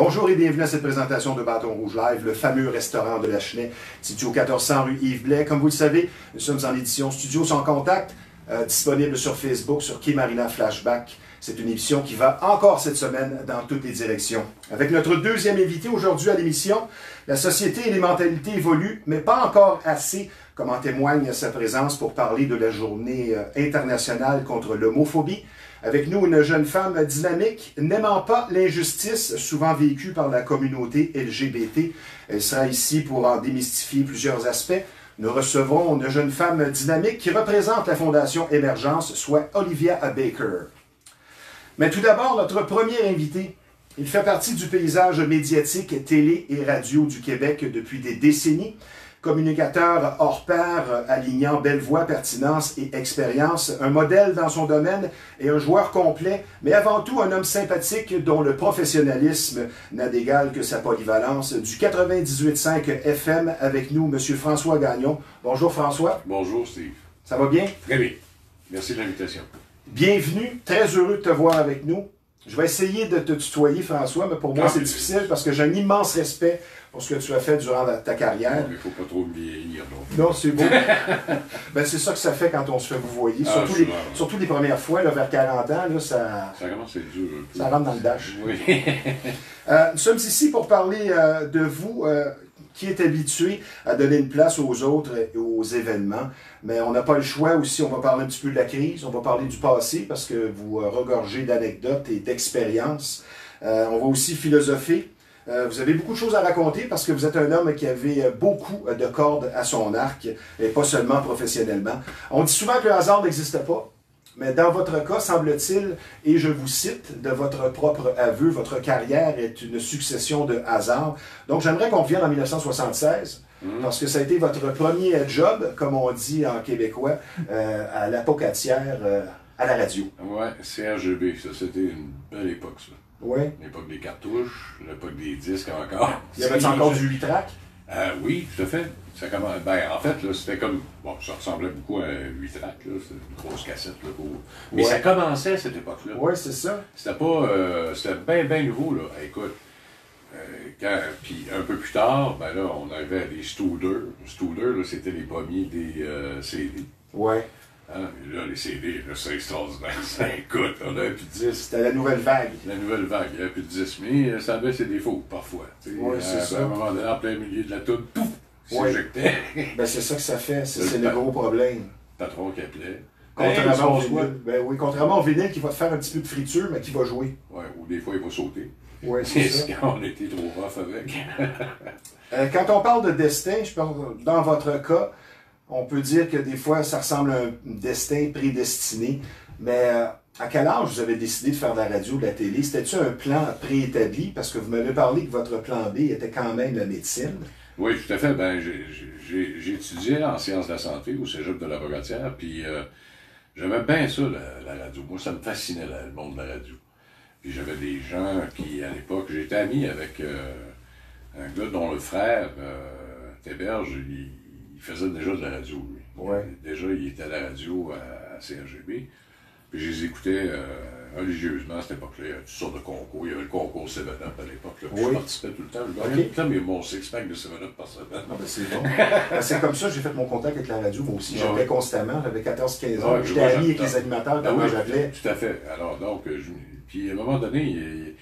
Bonjour et bienvenue à cette présentation de Bâton Rouge Live, le fameux restaurant de la Chenay, situé au 1400 rue Yves Blais. Comme vous le savez, nous sommes en édition Studio sans contact, disponible sur Facebook, sur Key Marina Flashback. C'est une émission qui va encore cette semaine dans toutes les directions. Avec notre deuxième invité aujourd'hui à l'émission, la société et les mentalités évoluent, mais pas encore assez, comme en témoigne sa présence pour parler de la journée internationale contre l'homophobie. Avec nous, une jeune femme dynamique, n'aimant pas l'injustice souvent vécue par la communauté LGBT. Elle sera ici pour en démystifier plusieurs aspects. Nous recevrons une jeune femme dynamique qui représente la Fondation Émergence, soit Olivia Baker. Mais tout d'abord, notre premier invité. Il fait partie du paysage médiatique, télé et radio du Québec depuis des décennies. Communicateur hors pair, alignant belle voix, pertinence et expérience, un modèle dans son domaine et un joueur complet, mais avant tout un homme sympathique dont le professionnalisme n'a d'égal que sa polyvalence. Du 98.5 FM avec nous, M. François Gagnon. Bonjour François. Bonjour Steve. Ça va bien? Très bien. Merci de l'invitation. Bienvenue, très heureux de te voir avec nous. Je vais essayer de te tutoyer, François, mais pour moi, c'est difficile parce que j'ai un immense respect pour ce que tu as fait durant ta carrière. Il ne faut pas trop me vieillir. Non, c'est beau. Ben, c'est ça que ça fait quand on se fait vous voyez. Surtout les premières fois, là, vers 40 ans, là, ça commence à être dur. Ça rentre dans le dash. Oui. Nous sommes ici pour parler de vous, qui est habitué à donner une place aux autres et aux événements. Mais on n'a pas le choix aussi, on va parler un petit peu de la crise, on va parler du passé parce que vous regorgez d'anecdotes et d'expériences. On va aussi philosopher. Vous avez beaucoup de choses à raconter parce que vous êtes un homme qui avait beaucoup de cordes à son arc et pas seulement professionnellement. On dit souvent que le hasard n'existe pas. Mais dans votre cas, semble-t-il, et je vous cite, de votre propre aveu, votre carrière est une succession de hasards. Donc, j'aimerais qu'on revienne en 1976, parce que ça a été votre premier job, comme on dit en québécois, à l'apocatière, à la radio. Oui, CRGB, ça, c'était une belle époque, ça. Oui. L'époque des cartouches, l'époque des disques encore. Il y avait encore du 8-track? Oui, tout à fait. Ça commence, en fait, là, c'était comme... Bon, ça ressemblait beaucoup à un 8-track, là. C'était une grosse cassette, là. Mais ça commençait à cette époque-là. Oui, c'est ça. C'était pas... c'était bien nouveau, là. Écoute, puis un peu plus tard, ben là, on arrivait à des Studer. Studer, là, c'était les premiers des CD. Oui. Hein? Là, les CD, là, c'est extraordinaire. Écoute, on avait plus de 10. C'était la nouvelle vague. La nouvelle vague, il n'y avait plus de 10. Mais ça avait ses défauts, parfois. Oui, c'est ça. À un moment donné, en plein milieu de la toune, pouf! S'éjectait. Ben, c'est ça que ça fait. C'est le gros problème. Patron qui appelait. Contrairement au vinyle. Ben oui, contrairement au vinyle qui va te faire un petit peu de friture, mais qui va jouer. Oui, ou des fois, il va sauter. Oui, c'est ça. Quand on était trop rough avec. Quand on parle de destin, je pense, dans votre cas, on peut dire que des fois, ça ressemble à un destin prédestiné. Mais à quel âge vous avez décidé de faire de la radio, de la télé? C'était-tu un plan préétabli? Parce que vous m'avez parlé que votre plan B était quand même la médecine. Oui, tout à fait. Ben, j'ai étudié en sciences de la santé au cégep de la Bogatière, puis j'aimais bien ça, la radio. Moi, ça me fascinait, le monde de la radio. Puis j'avais des gens qui, à l'époque, j'étais ami avec un gars dont le frère, Théberge, il faisait déjà de la radio, lui. Ouais. Déjà, il était à la radio à CRGB. Puis je les écoutais religieusement à cette époque-là. Il y avait toutes sortes de concours. Il y avait le concours 7-Up à l'époque. Oui. Je participais tout le temps. Je gagnais tout le temps, mais mon six-pack de 7-Up par semaine. Ah ben c'est bon. Ben, c'est comme ça que j'ai fait mon contact avec la radio. Moi aussi, j'appelais constamment. J'avais 14-15 ans. J'étais ami avec les animateurs. Ben oui, j'appelais. Tout à fait. Alors, donc, puis à un moment donné,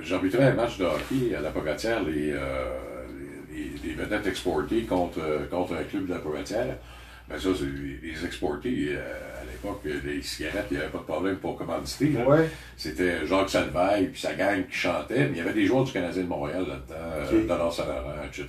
j'arbitrais un match de hockey à la Pogatière, les vedettes exportées contre un club de la Pogatière. Ben ça, c'est les exportés, à l'époque, les cigarettes, il n'y avait pas de problème pour commanditer. Ouais. C'était Jacques Salvaille, puis sa gang qui chantait, mais il y avait des joueurs du Canadien de Montréal là-dedans, Donald Saint-Laurent, etc.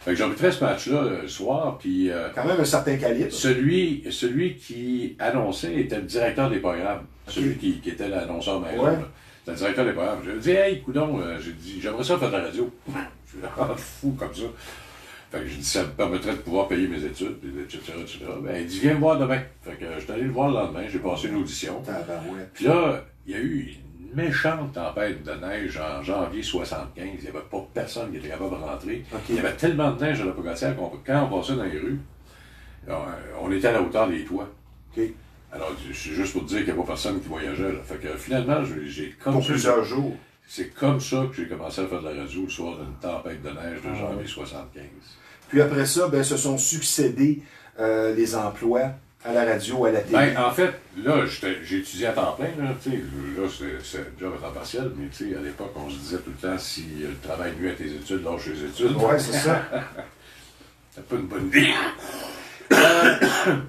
Fait que j'arbitrais ce match-là le soir, puis... quand même un certain calibre. Celui qui annonçait était le directeur des programmes, celui qui était l'annonceur maison. Ouais. C'était le directeur des programmes. J'ai dit, hey, coudonc, j'ai dit, j'aimerais ça faire de la radio. Je suis vraiment fou comme ça. Fait que je dis, ça me permettrait de pouvoir payer mes études, etc., etc. Ben, il dit, viens me voir demain. Fait que je suis allé le voir le lendemain, j'ai passé une audition. Puis là, il y a eu une méchante tempête de neige en janvier 75. Il n'y avait pas personne qui était capable de rentrer. Il y avait tellement de neige à la Pogatière qu'on quand on passait dans les rues, on était à la hauteur des toits. Alors, c'est juste pour te dire qu'il n'y a pas personne qui voyageait. Là. Fait que finalement, j'ai pour plusieurs jours. c'est comme ça que j'ai commencé à faire de la radio le soir d'une tempête de neige de janvier 75. Puis après ça, ben, se sont succédés les emplois à la radio, à la télé. Ben, en fait, là, j'ai étudié à temps plein, là, tu sais, là, c'est un job à temps partiel, mais tu sais, à l'époque, on se disait tout le temps, si le travail nuit à tes études, lâche les études. Oui, c'est ça. C'est pas une bonne idée.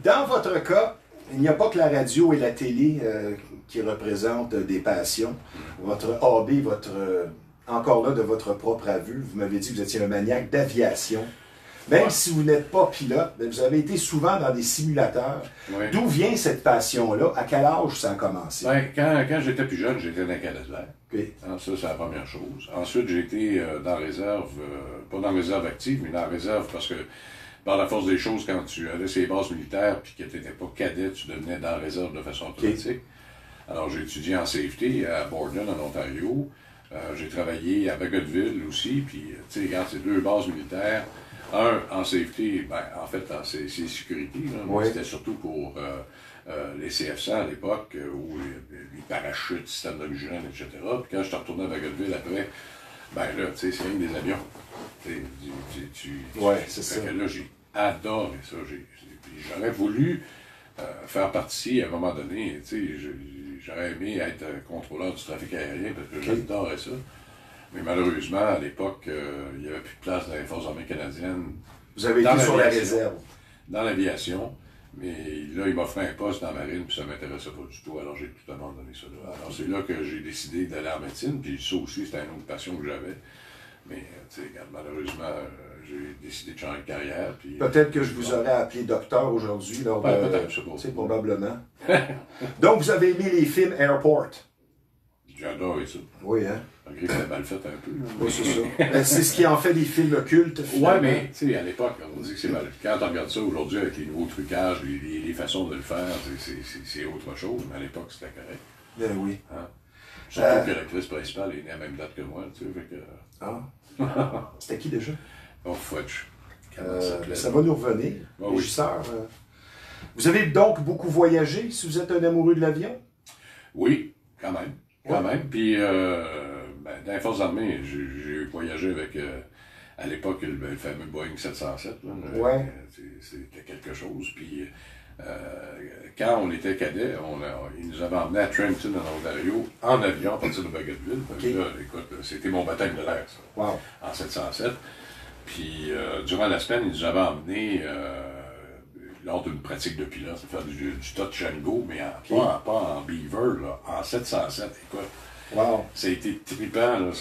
Dans votre cas, il n'y a pas que la radio et la télé qui représentent des passions. Votre hobby, encore là, de votre propre aveu, vous m'avez dit que vous étiez un maniaque d'aviation. Même si vous n'êtes pas pilote, vous avez été souvent dans des simulateurs. Oui. D'où vient cette passion-là? À quel âge ça a commencé? Ben, quand j'étais plus jeune, j'étais dans la cadet de l'air. Okay. Ça, c'est la première chose. Ensuite, j'ai été dans la réserve, pas dans la réserve active, mais dans la réserve parce que, par la force des choses, quand tu allais sur les bases militaires et que tu n'étais pas cadet, tu devenais dans la réserve de façon automatique. Okay. Alors, j'ai étudié en safety à Borden, en Ontario. J'ai travaillé à Bagotville aussi, puis, tu sais, regarde, c'est 2 bases militaires. Un, en safety, ben, en fait, c'est sécurité, là, oui. C'était surtout pour les CF100 à l'époque, où les parachutes, systèmes d'oxygène, etc. Puis quand je suis retourné à Bagotville après, ben là, tu sais, c'est rien que des avions. Ouais, c'est ça. Que là, j'ai adoré ça. J'aurais voulu faire partie, à un moment donné, tu sais, j'aurais aimé être contrôleur du trafic aérien parce que j'adorais ça. Mais malheureusement, à l'époque, il n'y avait plus de place dans les Forces armées canadiennes. Vous avez été sur la réserve. Dans l'aviation. Mais là, il m'offrait un poste dans la marine, puis ça ne m'intéressait pas du tout. Alors, j'ai tout abandonné ça là. Alors, c'est là que j'ai décidé d'aller en médecine, puis ça aussi, c'était une autre passion que j'avais. Mais, tu sais, malheureusement, j'ai décidé de changer de carrière. Peut-être que je vous aurais appelé docteur aujourd'hui. Peut-être, je sais pas. C'est probablement. Donc, vous avez aimé les films Airport. J'ai adoré ça. Oui, hein? Malgré que c'était mal fait un peu. Oui, c'est ça. C'est ce qui en fait des films cultes. Oui, mais, tu sais, à l'époque, on dit que c'est mal. Quand on regarde ça aujourd'hui avec les nouveaux trucages, les façons de le faire, c'est autre chose. Mais à l'époque, c'était correct. Ben oui. Hein? Surtout que l'actrice principale est née à la même date que moi, tu sais, fait que... Ah. C'était qui déjà? Oh, Fudge. Ça va nous revenir. Ah, régisseur. Oui. Vous avez donc beaucoup voyagé, si vous êtes un amoureux de l'avion? Oui, quand même. Quand même. Puis, dans les Forces armées, j'ai voyagé avec, à l'époque, le fameux Boeing 707. Ouais. C'était quelque chose. Puis, quand on était cadet, ils nous avaient emmenés à Trenton, en Ontario, en avion, à partir de Bagotville. Okay. Là, écoute, c'était mon baptême de l'air, ça. Wow. En 707. Puis, durant la semaine, ils nous avaient emmenés lors d'une pratique de pilote, faire du touch and go, mais pas en Beaver, là, en 707. Écoute, wow. Ça a été trippant. Là,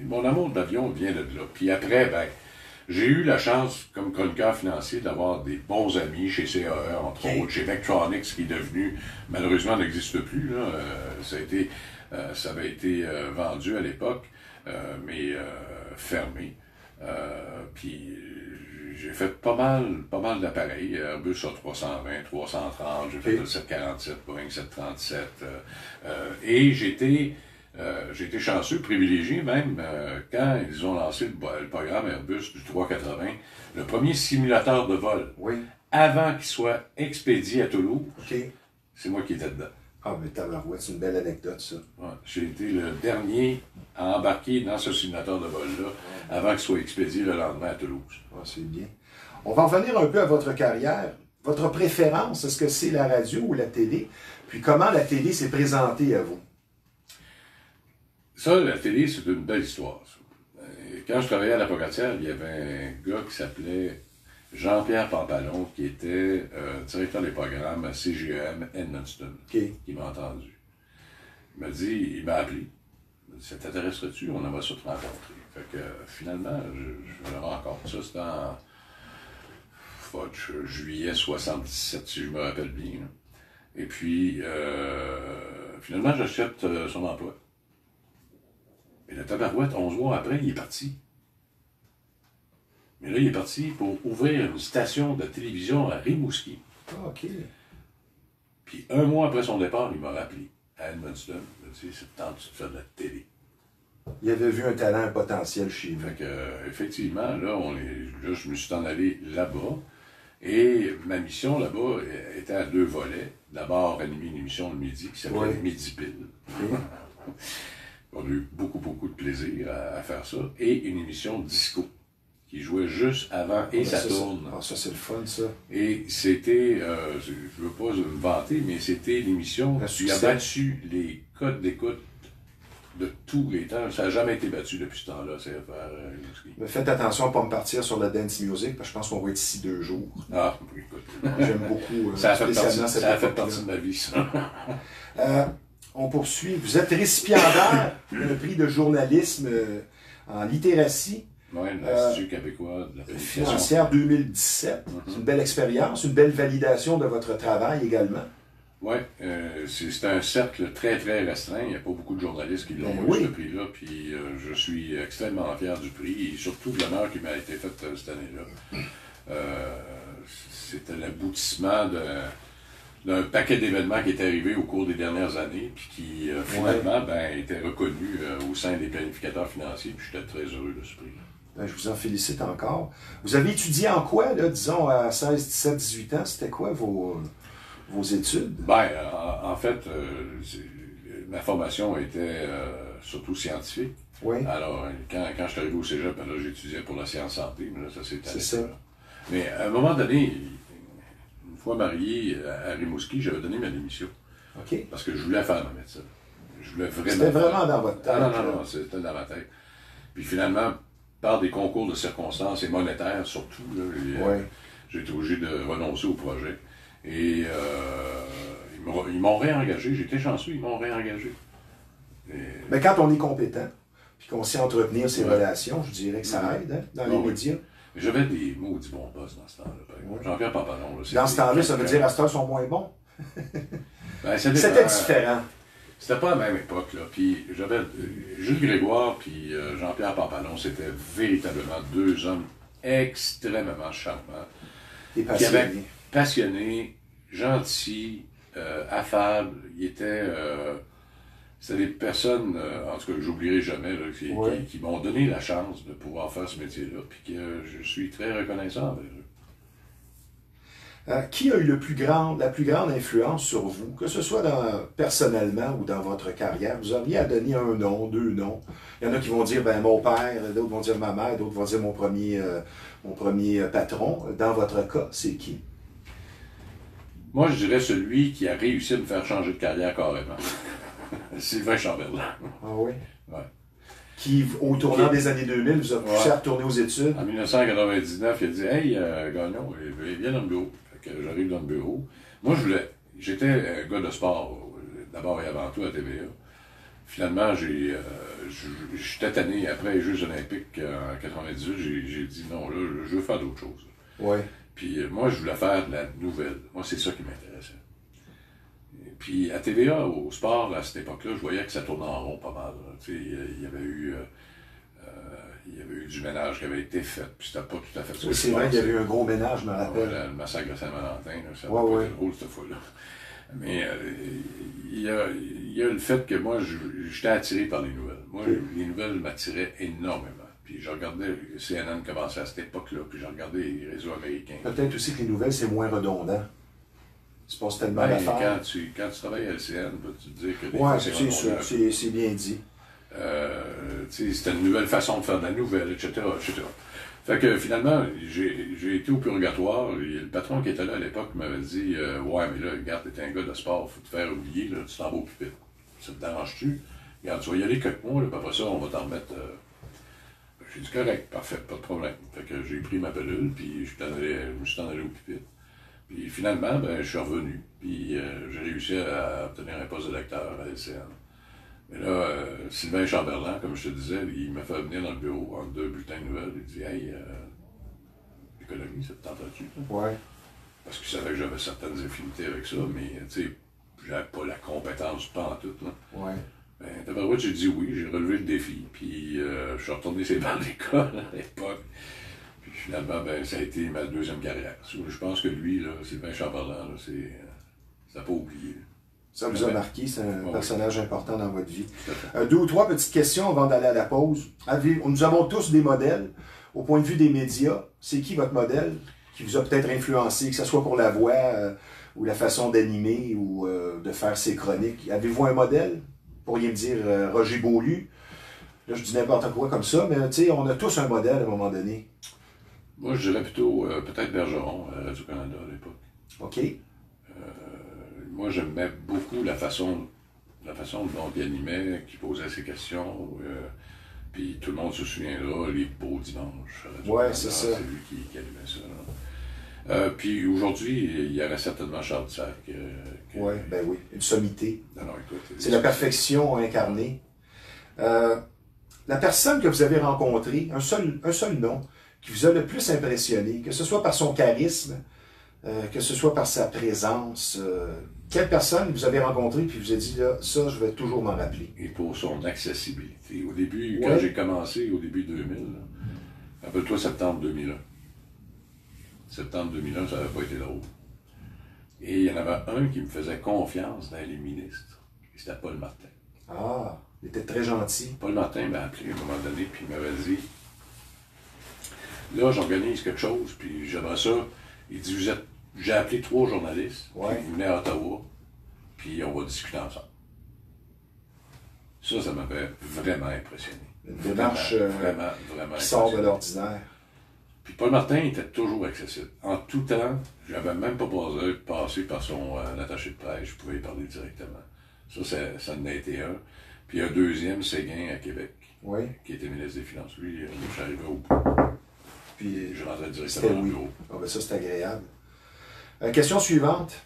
mon amour de l'avion vient de là. Puis après, ben, j'ai eu la chance, comme chroniqueur financier, d'avoir des bons amis chez CAE, entre autres, chez Vectronics, qui est devenu, malheureusement, n'existe plus. Là. Ça avait été vendu à l'époque, mais fermé. Puis j'ai fait pas mal d'appareils, Airbus A320, 330, j'ai fait le 747, Boeing 737, et j'ai été chanceux, privilégié même, quand ils ont lancé le programme Airbus du 380, le premier simulateur de vol, avant qu'il soit expédié à Toulouse, c'est moi qui étais dedans. Ah, mais tabarouette, c'est une belle anecdote, ça. Ouais, j'ai été le dernier à embarquer dans ce simulateur de vol-là avant qu'il soit expédié le lendemain à Toulouse. Ah, c'est bien. On va en revenir un peu à votre carrière. Votre préférence, est-ce que c'est la radio ou la télé? Puis comment la télé s'est présentée à vous? Ça, la télé, c'est une belle histoire. Ça. Quand je travaillais à la Pocatière, il y avait un gars qui s'appelait Jean-Pierre Pampalon, qui était directeur des programmes à CGM Edmundston, qui m'a entendu. Il m'a appelé. Il m'a dit, ça t'intéresserait-tu? On aimerait ça te rencontrer. Fait que finalement, je me rencontre. Ça, c'était en juillet 77, si je me rappelle bien. Là. Et puis, finalement, j'achète son emploi. Et le tabarouette, 11 mois après, il est parti. Mais là, il est parti pour ouvrir une station de télévision à Rimouski. Ah, OK. Puis 1 mois après son départ, il m'a rappelé à Edmundston. Il m'a dit, c'est le temps de faire de la télé. Il avait vu un talent, un potentiel chez vous. Fait que, effectivement, là, je me suis en allé là-bas. Et ma mission là-bas était à 2 volets. D'abord, animer une émission le midi qui s'appelait Midi Pile. On a eu beaucoup, beaucoup de plaisir à faire ça. Et une émission disco qui jouait juste avant et ça tourne. Ça, c'est le fun, ça. Et c'était, je ne veux pas me vanter, mais c'était l'émission qui a battu les codes d'écoute de tous les temps. Ça n'a jamais été battu depuis ce temps-là, CFR. Mais faites attention à ne pas me partir sur la dance music, parce que je pense qu'on va être ici 2 jours. Ah, écoute. J'aime beaucoup. Ça a fait partie de ma vie, ça. On poursuit. Vous êtes récipiendaire d'un prix de journalisme en littératie. Oui, l'Institut québécois de la financière 2017. C'est une belle expérience, une belle validation de votre travail également. Oui, c'est un cercle très, très restreint. Il n'y a pas beaucoup de journalistes qui l'ont eu, ce prix-là. Puis je suis extrêmement fier du prix et surtout de l'honneur qui m'a été faite cette année-là. C'était l'aboutissement d'un paquet d'événements qui est arrivé au cours des dernières années puis qui, finalement, était reconnu au sein des planificateurs financiers. Puis j'étais très heureux de ce prix-là. Je vous en félicite encore. Vous avez étudié en quoi, là, disons, à 16, 17, 18 ans? C'était quoi vos études? En fait, ma formation était surtout scientifique. Oui. Alors, quand je suis arrivé au cégep, là, j'étudiais pour la science santé, mais là, ça s'est arrêté. C'est ça. Mais à un moment donné, une fois marié à Rimouski, j'avais donné ma démission. OK. Parce que je voulais faire ma médecine. C'était vraiment dans votre tête? Non, c'était dans ma tête. Puis finalement, par des concours de circonstances et monétaires surtout, j'ai été obligé de renoncer au projet. Et ils m'ont réengagé. J'étais chanceux, ils m'ont réengagé. Mais quand on est compétent, puis qu'on sait entretenir ses relations, je dirais que ça aide dans les médias. J'avais des maudits bons boss dans ce temps-là. Jean-Pierre Papalon. Dans ce temps-là, ça veut dire à ce temps, ils sont moins bons. C'était différent. C'était pas à la même époque, là. Puis j'avais Jules Grégoire puis Jean-Pierre Papalon, c'était véritablement 2 hommes extrêmement charmants. Et passionnés. Passionnés, gentils, affables. C'était des personnes, en tout cas que j'oublierai jamais, là, qui m'ont donné la chance de pouvoir faire ce métier-là, puis que je suis très reconnaissant envers eux. Qui a eu la plus grande influence sur vous, que ce soit personnellement ou dans votre carrière? Vous auriez à donner un nom, 2 noms. Il y en a qui vont dire mon père, d'autres vont dire ma mère, d'autres vont dire mon premier patron. Dans votre cas, c'est qui? Moi, je dirais celui qui a réussi à me faire changer de carrière carrément. Sylvain Chamberlain. Ah oui? Ouais. Qui, au tournant des années 2000, vous a poussé à retourner aux études? En 1999, il a dit « Hey, Gagnon, viens dans le bureau. » Fait que j'arrive dans le bureau. Moi, j'étais un gars de sport, d'abord et avant tout à TVA. Finalement, j'étais tanné après les Jeux Olympiques en 98, j'ai dit non, là, je veux faire d'autres choses. Ouais. Puis moi, je voulais faire de la nouvelle. Moi, c'est ça qui m'intéressait. Puis à TVA, au sport, à cette époque-là, je voyais que ça tournait en rond pas mal. Il y avait eu du ménage qui avait été fait, puis c'était pas tout à fait ça. Oui, c'est vrai qu'il y avait eu un gros ménage, je me rappelle. Le massacre de Saint-Valentin, ça n'a pas été drôle cette fois-là. Mais il y a le fait que moi, j'étais attiré par les nouvelles. Moi, les nouvelles m'attiraient énormément. Puis je regardais, CNN commençait à cette époque-là, puis je regardais les réseaux américains. Peut-être aussi que les nouvelles, c'est moins redondant. Tu passes tellement d'affaires. Quand tu travailles à LCN, peux-tu te dire que oui, c'est sûr, c'est bien dit. C'était une nouvelle façon de faire de la nouvelle, etc., etc. Fait que finalement, j'ai été au purgatoire. Et le patron qui était là à l'époque m'avait dit ouais, mais là, regarde, t'es un gars de sport, faut te faire oublier, là, tu t'en vas au pupitre. Ça te dérange-tu? Regarde, tu vas y aller quelques mois, là, puis après ça, on va t'en remettre. J'ai dit correct, parfait, pas de problème. Fait que j'ai pris ma pilule, puis je me suis en allé au pupitre. Puis finalement, je suis revenu, puis j'ai réussi à obtenir un poste de lecteur à LCN. Mais là, Sylvain Chamberlain, comme je te disais, il m'a fait venir dans le bureau entre 2 bulletins de nouvelles. Il dit « Hey, l'économie, ça te tenterait-tu? » Ouais. Parce qu'il savait que j'avais certaines affinités avec ça, mais tu sais, j'avais pas la compétence pas en tout. Là. Ouais. Ben, d'abord, j'ai dit oui, j'ai relevé le défi, puis je suis retourné sur les bancs d'école à l'époque. Puis finalement, ça a été ma 2e carrière. Je pense que lui, là, Sylvain Chamberlain, ça n'a pas oublié. Ça vous a marqué, c'est un personnage important dans votre vie. 2 ou 3 petites questions avant d'aller à la pause. Nous avons tous des modèles. Au point de vue des médias, c'est qui votre modèle qui vous a peut-être influencé, que ce soit pour la voix ou la façon d'animer ou de faire ses chroniques? Avez-vous un modèle pourriez me dire Roger Beaulieu. Là, je dis n'importe quoi comme ça, mais tu sais, on a tous un modèle à un moment donné. Moi, je dirais plutôt peut-être Bergeron à Radio-Canada à l'époque. OK. Moi, j'aimais beaucoup la façon dont il animait, qu'il posait ses questions. Puis tout le monde se souviendra, les beaux dimanches. Ouais, c'est ça. C'est lui qui animait ça. Puis aujourd'hui, il y aurait certainement Charles Tisserre. Oui, ben oui, une sommité. Non, écoute, c'est la perfection incarnée. La personne que vous avez rencontrée, un seul nom, qui vous a le plus impressionné, que ce soit par son charisme, que ce soit par sa présence, quelle personne vous avez rencontrée puis vous avez dit, là, ça, je vais toujours m'en rappeler. Et pour son accessibilité. Au début, quand j'ai commencé, au début 2000, rappelle-toi septembre 2001. Septembre 2001, ça n'avait pas été drôle. Et il y en avait un qui me faisait confiance dans les ministres. Et c'était Paul Martin. Ah, il était très gentil. Paul Martin m'a appelé à un moment donné, puis il m'avait dit, là, j'organise quelque chose, puis j'aimerais ça. Il dit, j'ai appelé 3 journalistes, puis vous venez à Ottawa, puis on va discuter ensemble. Ça m'avait vraiment impressionné. Une démarche vraiment qui sort de l'ordinaire. Puis Paul Martin était toujours accessible. En tout temps, je n'avais même pas passé par son attaché de presse, je pouvais y parler directement. Ça en a été un. Puis un deuxième, Séguin à Québec, qui était ministre des Finances. Lui, je suis arrivé au bout. Puis je rentrais directement au bureau. Ah ben ça, c'est agréable. Question suivante.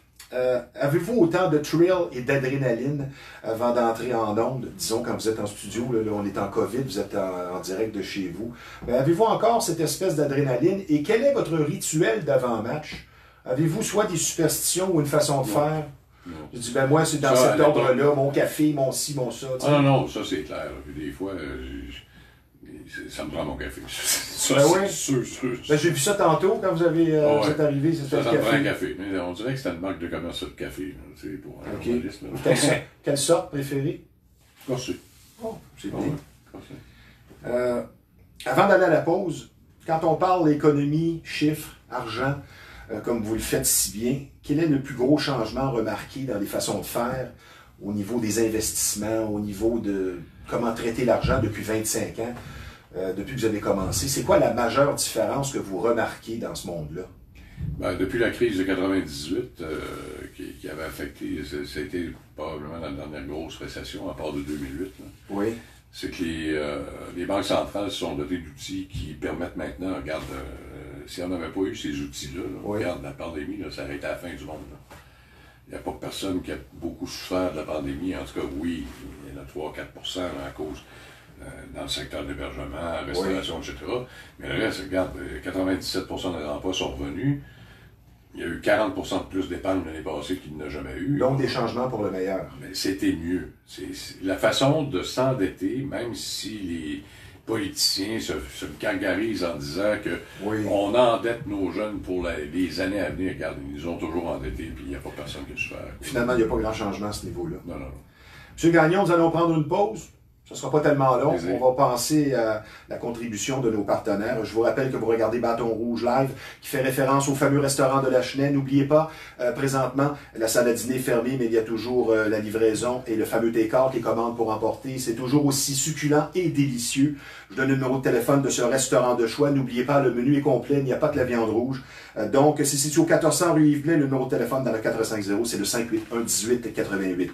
Avez-vous autant de thrill et d'adrénaline avant d'entrer en onde? Disons, quand vous êtes en studio, là, on est en COVID, vous êtes en direct de chez vous. Mais avez-vous encore cette espèce d'adrénaline? Et quel est votre rituel d'avant-match? Avez-vous soit des superstitions ou une façon de faire? Non. Je dis, ben moi, c'est dans cet ordre-là, mon café, mon ci, mon ça. Ah non, ça c'est clair. Puis des fois, ça me prend mon café. Ça, ben c'est sûr. Ben, j'ai vu ça tantôt quand vous êtes arrivé, c'était le Ça café. me prend un café. Mais on dirait que c'était une marque de commerce de café. Pour un journaliste. Quelle sorte préférée? Corsé. Oh, c'est bien. Avant d'aller à la pause, quand on parle économie, chiffres, argent, comme vous le faites si bien, quel est le plus gros changement remarqué dans les façons de faire au niveau des investissements, au niveau de comment traiter l'argent depuis 25 ans, depuis que vous avez commencé? C'est quoi la majeure différence que vous remarquez dans ce monde-là? Ben, depuis la crise de 98 qui avait affecté, ça a été probablement la dernière grosse récession, à part de 2008. Là. Oui. C'est que les banques centrales se sont dotées d'outils qui permettent maintenant, regarde, si on n'avait pas eu ces outils-là, regarde, la pandémie, là, ça aurait été la fin du monde. Là. Il n'y a pas personne qui a beaucoup souffert de la pandémie. En tout cas, oui, il y en a 3-4% à cause dans le secteur d'hébergement, restauration, etc. Mais le reste, regarde, 97% des emplois sont revenus. Il y a eu 40% de plus d'épargne l'année passée qu'il n'a jamais eu. Donc des changements pour le meilleur. Mais c'était mieux. La façon de s'endetter, même si les politiciens se gargarisent en disant que on endette nos jeunes pour les années à venir. Regarde, ils nous ont toujours endettés, puis il n'y a pas personne qui le fait. Finalement, il n'y a pas grand changement à ce niveau-là. Non. Monsieur Gagnon, nous allons prendre une pause. Ce ne sera pas tellement long. Désolé. On va penser à la contribution de nos partenaires. Je vous rappelle que vous regardez Bâton Rouge Live, qui fait référence au fameux restaurant de la Chenaie. N'oubliez pas, présentement, la salle à dîner est fermée, mais il y a toujours la livraison et le fameux take-out, les commandes pour emporter. C'est toujours aussi succulent et délicieux. Je donne le numéro de téléphone de ce restaurant de choix. N'oubliez pas, le menu est complet, il n'y a pas que la viande rouge. Donc, c'est situé au 1400 rue Yves Blais. Le numéro de téléphone dans le 450, c'est le 581-1888.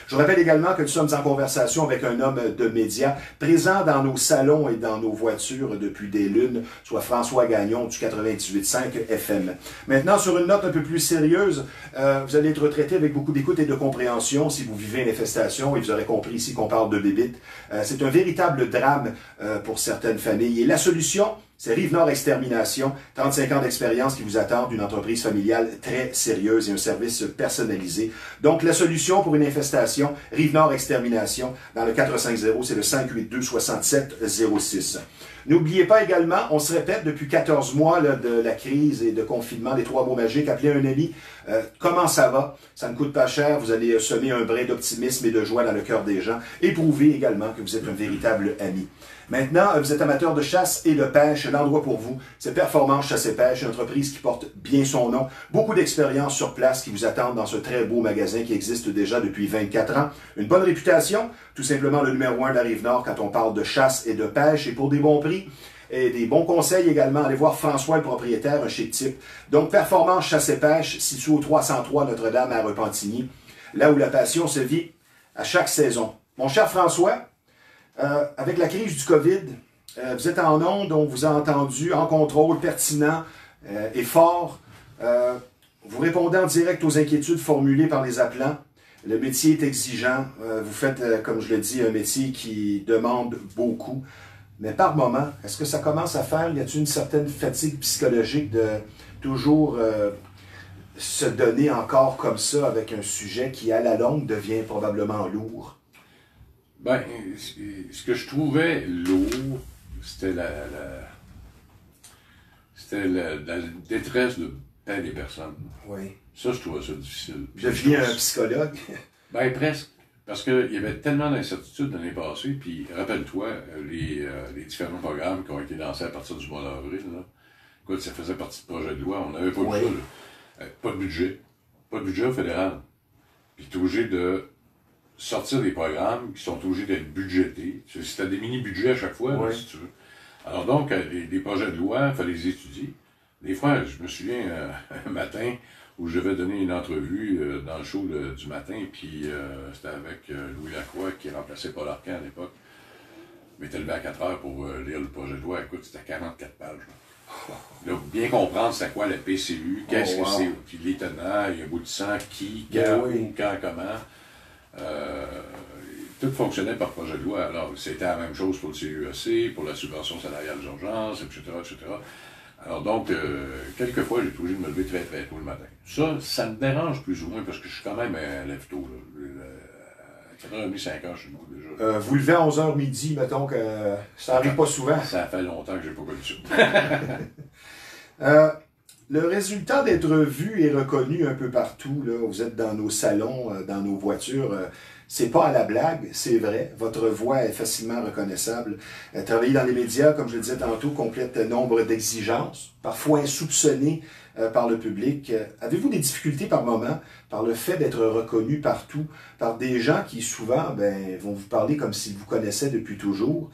Je vous rappelle également que nous sommes en conversation avec un homme de médias présent dans nos salons et dans nos voitures depuis des lunes, soit François Gagnon du 98.5 FM. Maintenant, sur une note un peu plus sérieuse, vous allez être traité avec beaucoup d'écoute et de compréhension si vous vivez une infestation, et vous aurez compris ici qu'on parle de bébites. C'est un véritable drame pour certaines familles. Et la solution, c'est Rive-Nord Extermination, 35 ans d'expérience qui vous attendent, une entreprise familiale très sérieuse et un service personnalisé. Donc, la solution pour une infestation, Rive-Nord Extermination, dans le 450, c'est le 582-6706. N'oubliez pas également, on se répète depuis 14 mois là, de la crise et de confinement, les 3 mots magiques, appelez un ami, comment ça va? Ça ne coûte pas cher, vous allez semer un brin d'optimisme et de joie dans le cœur des gens et prouver également que vous êtes un véritable ami. Maintenant, vous êtes amateur de chasse et de pêche, c'est l'endroit pour vous. C'est Performance Chasse et Pêche, une entreprise qui porte bien son nom. Beaucoup d'expérience sur place qui vous attendent dans ce très beau magasin qui existe déjà depuis 24 ans. Une bonne réputation, tout simplement le numéro 1 de la Rive-Nord quand on parle de chasse et de pêche et pour des bons prix. Et des bons conseils également. Allez voir François, le propriétaire, un chic type. Donc, Performance Chasse et Pêche, situé au 303 Notre-Dame à Repentigny, là où la passion se vit à chaque saison. Mon cher François, avec la crise du COVID, vous êtes en onde, on vous a entendu, en contrôle, pertinent et fort. Vous répondez en direct aux inquiétudes formulées par les appelants. Le métier est exigeant. Vous faites, comme je le dis, un métier qui demande beaucoup. Mais par moment, est-ce que ça commence à faire, y a-t-il une certaine fatigue psychologique de toujours se donner encore comme ça avec un sujet qui, à la longue, devient probablement lourd? Ben, ce que je trouvais lourd, c'était la détresse de plein des personnes. Oui. Ça, je trouvais ça difficile. Devenir un psychologue? Ben, presque. Parce qu'il y avait tellement d'incertitudes l'année passée, puis rappelle-toi, les différents programmes qui ont été lancés à partir du mois d'avril, là, écoute, ça faisait partie du projet de loi, on n'avait pas Oui. vu ça, là. Pas de budget au fédéral. Puis tu es obligé de sortir des programmes qui sont obligés d'être budgétés. C'était des mini-budgets à chaque fois, là, si tu veux. Alors donc, les projets de loi, il fallait les étudier. Des fois, je me souviens, un matin, où je devais donner une entrevue dans le show du matin, puis c'était avec Louis Lacroix, qui remplaçait Paul Arcand à l'époque. Je m'étais levé à 4 heures pour lire le projet de loi. Écoute, c'était 44 pages. Là, bien comprendre c'est quoi la PCU, qu'est-ce que c'est, puis les tenants, les aboutissants, qui, quand, où, quand, comment. Tout fonctionnait par projet de loi. Alors, c'était la même chose pour le CUEC, pour la subvention salariale d'urgence, etc., etc. Alors donc, quelquefois, j'ai été obligé de me lever très très tôt le matin. Ça me dérange plus ou moins parce que je suis quand même un lève-tôt. À 4h30, 5h, je suis debout déjà. Vous levez à 11h midi, mettons que ça n'arrive pas souvent. Ça fait longtemps que j'ai pas connu ça. Le résultat d'être vu et reconnu un peu partout, là, vous êtes dans nos salons, dans nos voitures, c'est pas à la blague, c'est vrai. Votre voix est facilement reconnaissable. Travailler dans les médias, comme je le disais tantôt, complète nombre d'exigences, parfois insoupçonnées par le public. Avez-vous des difficultés par moment, par le fait d'être reconnu partout, par des gens qui souvent vont vous parler comme s'ils vous connaissaient depuis toujours,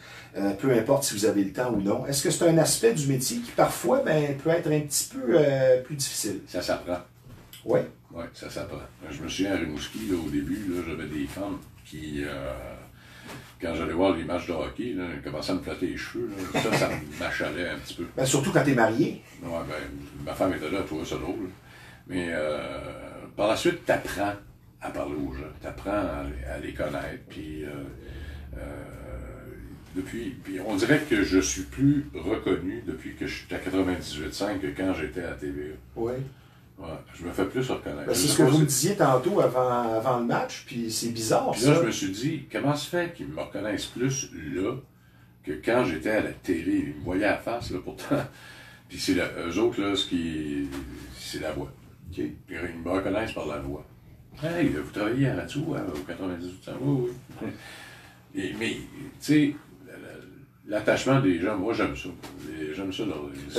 peu importe si vous avez le temps ou non. Est-ce que c'est un aspect du métier qui parfois peut être un petit peu plus difficile? Ça s'apprend. Oui. Oui, ça s'apprend. Je me souviens à Rimouski, là, au début, j'avais des femmes qui, quand j'allais voir les matchs de hockey, là, elles commençaient à me flatter les cheveux. Là. Ça m'achalait un petit peu. Ben, surtout quand tu es marié. Oui, ma femme était là, elle trouvait ça drôle. Mais par la suite, tu apprends à parler aux gens, tu apprends à les connaître. Puis, puis on dirait que je suis plus reconnu depuis que je suis à 98.5 que quand j'étais à TVA. Oui. Ouais, je me fais plus reconnaître. Ben, c'est ce que vous me disiez tantôt avant le match, puis c'est bizarre. Puis là, je me suis dit, comment se fait qu'ils me reconnaissent plus là que quand j'étais à la télé? Ils me voyaient à la face, là, pourtant. Puis c'est eux autres, là, c'est la voix. Okay. Puis ils me reconnaissent par la voix. Hey, vous travaillez à la radio, au 98 ans? Oui, oui. Mais, tu sais, l'attachement des gens, moi j'aime ça. J'aime ça.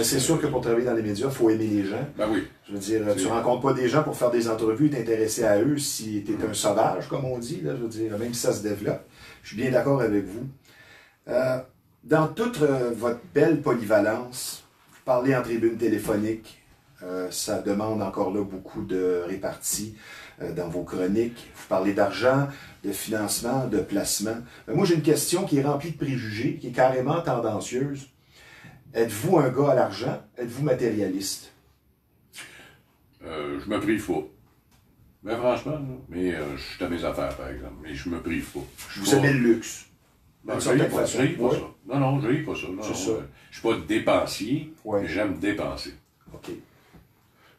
C'est sûr que pour travailler dans les médias, il faut aimer les gens. Ben oui. Je veux dire, tu ne rencontres pas des gens pour faire des entrevues, t'intéresser à eux si tu es un sauvage, comme on dit. Là, je veux dire, même si ça se développe. Je suis bien d'accord avec vous. Dans toute votre belle polyvalence, vous parlez en tribune téléphonique. Ça demande encore là beaucoup de répartie dans vos chroniques. Vous parlez d'argent, de financement, de placement. Moi, j'ai une question qui est remplie de préjugés, qui est carrément tendancieuse. Êtes-vous un gars à l'argent? Êtes-vous matérialiste? Je me prive pas. Ben franchement, là, mais je suis à mes affaires, par exemple. Mais je me prive pas. Vous aimez le luxe? Ben, je n'aime pas ça. Non, je n'aime pas ça. C'est ça. Je suis pas dépensier, mais j'aime dépenser. OK.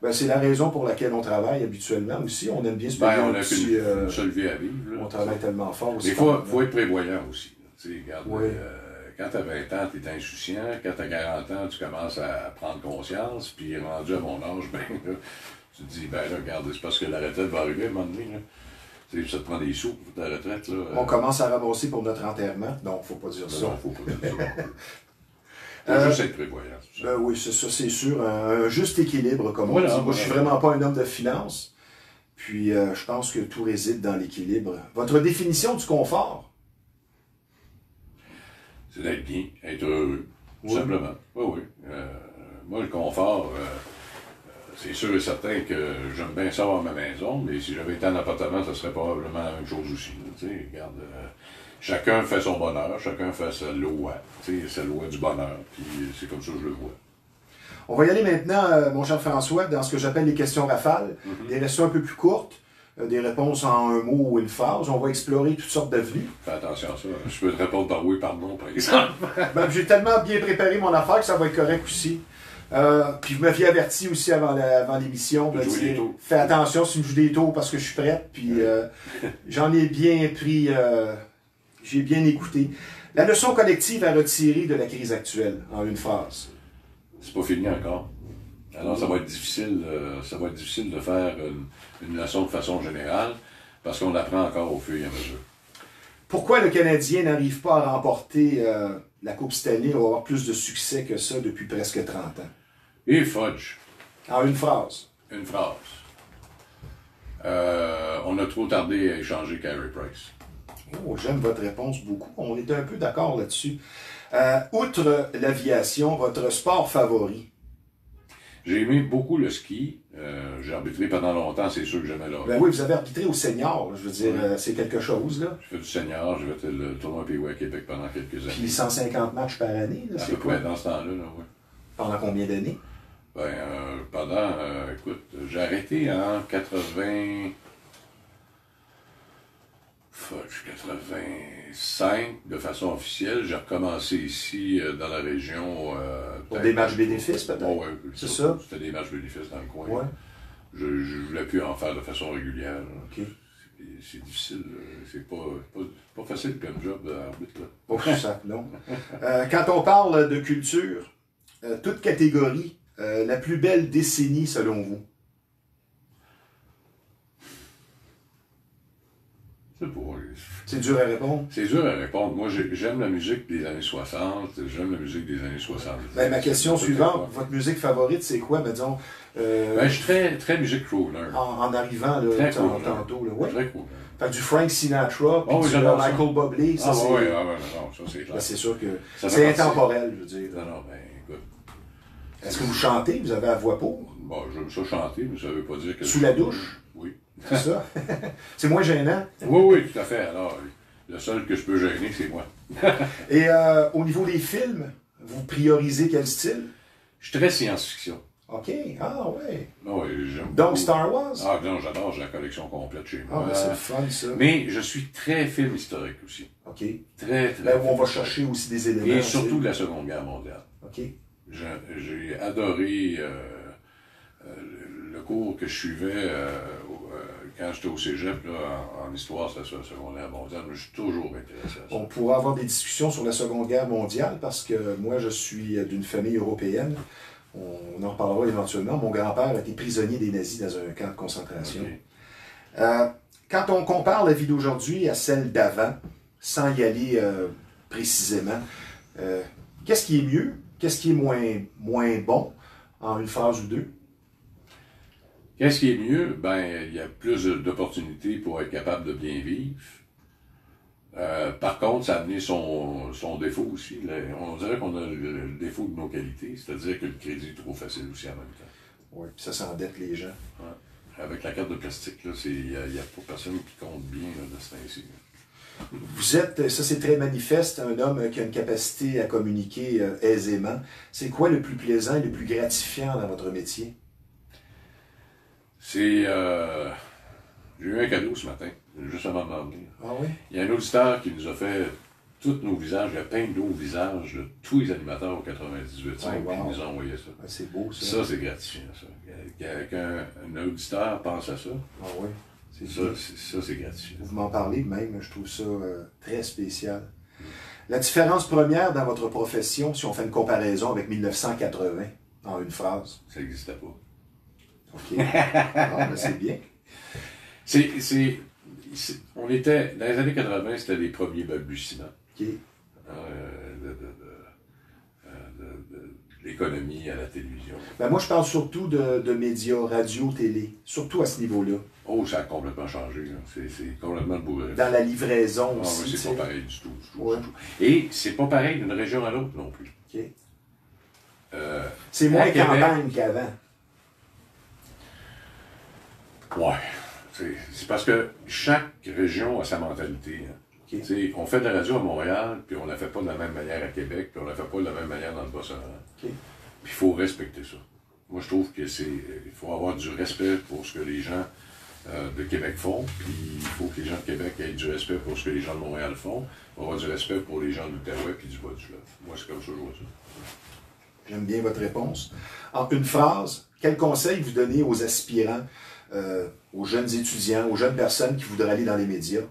Ben, c'est la raison pour laquelle on travaille habituellement aussi. On aime bien se payer on a une seule vie à vivre. Là, on travaille tellement fort aussi. Mais il faut être prévoyant aussi. Regarde, quand tu as 20 ans, tu es insouciant. Quand tu as 40 ans, tu commences à prendre conscience. Puis rendu à mon âge, là, tu te dis, là, regarde, c'est parce que la retraite va arriver à un moment donné. Là. Ça te prend des sous pour ta retraite. Là, on commence à ramasser pour notre enterrement. Donc, il ne faut pas dire ça. Non, il ne faut pas dire Faut juste être prévoyant. Ben oui, ça c'est sûr. Un juste équilibre, comme on dit. Moi, je suis voilà. vraiment pas un homme de finance. Puis, je pense que tout réside dans l'équilibre. Votre définition du confort? C'est d'être bien, être heureux, tout Oui. simplement. Oui, oui. Moi, le confort, c'est sûr et certain que j'aime bien ça avoir ma maison, mais si j'avais été en appartement, ça serait probablement la même chose aussi. Tu sais, regarde, chacun fait son bonheur, chacun fait sa loi, tu sais, sa loi du bonheur, puis c'est comme ça que je le vois. On va y aller maintenant, mon cher François, dans ce que j'appelle les questions rafales. Des questions un peu plus courtes, des réponses en un mot ou une phrase. On va explorer toutes sortes d'avenues. Fais attention à ça. Je peux te répondre par oui, par non, par exemple. Ben, j'ai tellement bien préparé mon affaire que ça va être correct aussi. Puis vous m'aviez averti aussi avant l'émission. De jouer des tours. Fais attention si tu me joues des tours parce que je suis prête. Puis j'en ai bien pris, j'ai bien écouté. La leçon collective à retirer de la crise actuelle, en une phrase. C'est pas fini encore. Alors, ça va être difficile de faire une leçon de façon générale, parce qu'on apprend encore au fur et à mesure. Pourquoi le Canadien n'arrive pas à remporter la Coupe Stanley ou avoir plus de succès que ça depuis presque 30 ans? Et fudge, En une phrase. une phrase. On a trop tardé à échanger Carey Price. Oh, j'aime votre réponse beaucoup. On est un peu d'accord là-dessus. Outre l'aviation, votre sport favori? J'ai aimé beaucoup le ski. J'ai arbitré pendant longtemps, c'est sûr que j'aimais là. Ben oui, vous avez arbitré au senior. Je veux dire, Oui. c'est quelque chose, là. J'ai fait du senior, j'ai fait le tournoi PWA à Québec pendant quelques années. Puis 150 matchs par année, là, À c'est peu quoi? près dans ce temps-là, oui. Pendant combien d'années? Ben, écoute, j'ai arrêté en 85 de façon officielle. J'ai recommencé ici dans la région. Pour des matchs bénéfices, peut-être? Bon, ouais, C'est ça? C'était des matchs bénéfices dans le coin. Ouais. Je voulais plus en faire de façon régulière. OK. C'est difficile. C'est pas facile comme job d'arbitre. Oh, ça, non. Quand on parle de culture, toute catégorie, la plus belle décennie selon vous? C'est dur à répondre. C'est dur à répondre. Moi, j'aime la musique des années 60, j'aime la musique des années 70. Ben, ma question suivante, votre musique favorite, c'est quoi, ben, disons, Ben, je suis très musique crooner. en arrivant là, Très crooner. tantôt? Là, ouais. Très crooner. Fait que du Frank Sinatra, puis Oh, oui, du j'adore ça. Michael Bublé, ça Ah, c'est... oui, non, ça c'est clair. Ben, c'est sûr que Ça fait c'est partie. intemporel, je veux dire. Non, ben, écoute. Est-ce que vous chantez? Vous avez la voix pour? Bon, j'aime ça chanter, mais ça veut pas dire que... Sous la douche? Oui. C'est ça? C'est moins gênant. Oui, oui, tout à fait. Alors, le seul que je peux gêner, c'est moi. Et au niveau des films, vous priorisez quel style? Je suis très science-fiction. OK. Ah, ouais. Ah oui, j'aime Donc, beaucoup. Star Wars? Ah non, j'adore, j'ai la collection complète chez Ah, moi. ben, c'est le fun, ça. Mais je suis très film historique aussi. OK. Très, très. Là où on film va historique. chercher aussi des éléments. Et aussi. surtout de la Seconde Guerre mondiale. OK. J'ai adoré le cours que je suivais quand j'étais au cégep là, en histoire de la Seconde Guerre mondiale. Je suis toujours intéressé à ça. On pourra avoir des discussions sur la Seconde Guerre mondiale parce que moi, je suis d'une famille européenne. On en reparlera éventuellement. Mon grand-père a été prisonnier des nazis dans un camp de concentration. Ok. Quand on compare la vie d'aujourd'hui à celle d'avant, sans y aller précisément, qu'est-ce qui est mieux? Qu'est-ce qui est moins bon en une phrase ou deux? Qu'est-ce qui est mieux? Ben, il y a plus d'opportunités pour être capable de bien vivre. Par contre, ça a amené son défaut aussi. Là. On dirait qu'on a le défaut de nos qualités, c'est-à-dire que le crédit est trop facile aussi en même temps. Oui, puis ça endette les gens. Ouais. Avec la carte de plastique, il n'y a pas personne qui compte bien là, de ce temps-ci. Vous êtes, ça c'est très manifeste, un homme qui a une capacité à communiquer aisément. C'est quoi le plus plaisant et le plus gratifiant dans votre métier? C'est... J'ai eu un cadeau ce matin, juste avant de m'en venir. Ah oui? Il y a un auditeur qui nous a fait tous nos visages, il a peint nos visages de tous les animateurs au 98.5, Oh, wow. puis il nous a envoyé ça. Ah, c'est beau ça. Ça, c'est gratifiant, ça. Qu'un auditeur pense à ça, Ah oui? C'est ça, c'est gratifiant. Vous m'en parlez même, je trouve ça très spécial. La différence première dans votre profession, si on fait une comparaison avec 1980, en une phrase. Ça n'existait pas. OK. Ah, ben c'est bien. On était, dans les années 80, c'était les premiers balbutiements OK. l'économie à la télévision. Ben moi, je parle surtout de médias, radio, télé, surtout à ce niveau-là. Oh, ça a complètement changé. C'est complètement bourré. Dans la livraison Ah, aussi. oui, c'est pas pareil du tout. Ouais. Et c'est pas pareil d'une région à l'autre non plus. OK. C'est moins à Québec, campagne qu'avant. Ouais. C'est parce que chaque région a sa mentalité. Hein. Okay. On fait de la radio à Montréal, puis on la fait pas de la même manière à Québec, puis on la fait pas de la même manière dans le Bas-Saint-Laurent. Okay. Puis il faut respecter ça. Moi, je trouve que il faut avoir du respect pour ce que les gens de Québec font, puis il faut que les gens de Québec aient du respect pour ce que les gens de Montréal font. Il faut avoir du respect pour les gens de l'Outaouais puis du Bas-du-Fleuve. Moi, c'est comme ça que je vois ça. J'aime bien votre réponse. En une phrase, quel conseil vous donnez aux aspirants, aux jeunes étudiants, aux jeunes personnes qui voudraient aller dans les médias?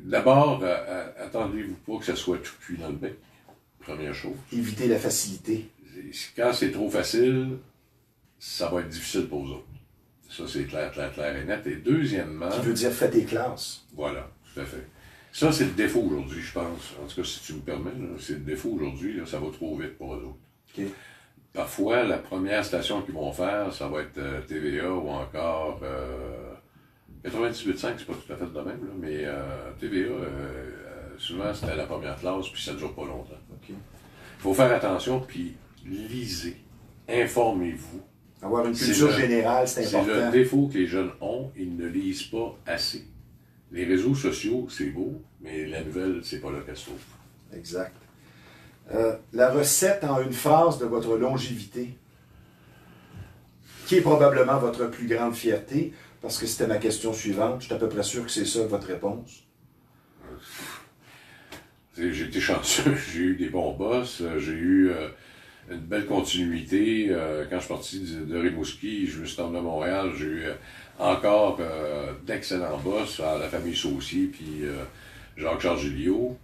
D'abord, attendez-vous pas que ça soit tout cuit dans le bec. Première chose. Éviter la facilité. Quand c'est trop facile, ça va être difficile pour eux autres. Ça, c'est clair et net. Et deuxièmement... Qui veut dire fais tes classes. Voilà, tout à fait. Ça, c'est le défaut aujourd'hui, je pense. En tout cas, si tu me permets, c'est le défaut aujourd'hui. Ça va trop vite pour eux autres. Okay. Parfois, la première station qu'ils vont faire, ça va être TVA ou encore 98.5, c'est pas tout à fait de même, là, mais TVA, souvent, c'était la première classe, puis ça ne dure pas longtemps. Okay. Il faut faire attention, puis lisez, informez-vous. Avoir une culture générale, c'est important. C'est le défaut que les jeunes ont, ils ne lisent pas assez. Les réseaux sociaux, c'est beau, mais la nouvelle, c'est pas là qu'elle se trouve. Exact. La recette en une phrase de votre longévité, qui est probablement votre plus grande fierté, parce que c'était ma question suivante, je suis à peu près sûr que c'est ça votre réponse. J'ai été chanceux, j'ai eu des bons boss, j'ai eu une belle continuité. Quand je suis parti de Rimouski, je me suis emmené à Montréal, j'ai eu encore d'excellents boss, la famille Saucier, puis Jacques-Charles Gilliot.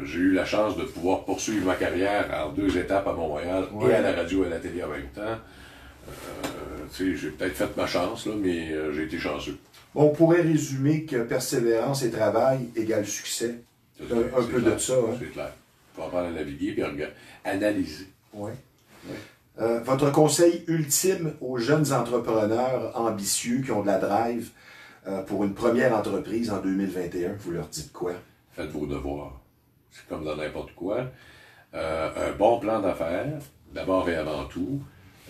J'ai eu la chance de pouvoir poursuivre ma carrière en 2 étapes à Montréal et à la radio et à la télé en même temps. J'ai peut-être fait ma chance, là, mais j'ai été chanceux. On pourrait résumer que persévérance et travail égale succès. Un peu clair, de ça. Hein? C'est clair. Il faut apprendre à naviguer et analyser. Oui. Oui. Votre conseil ultime aux jeunes entrepreneurs ambitieux qui ont de la drive pour une première entreprise en 2021, vous leur dites quoi? Faites vos devoirs. C'est comme dans n'importe quoi. Un bon plan d'affaires, d'abord et avant tout.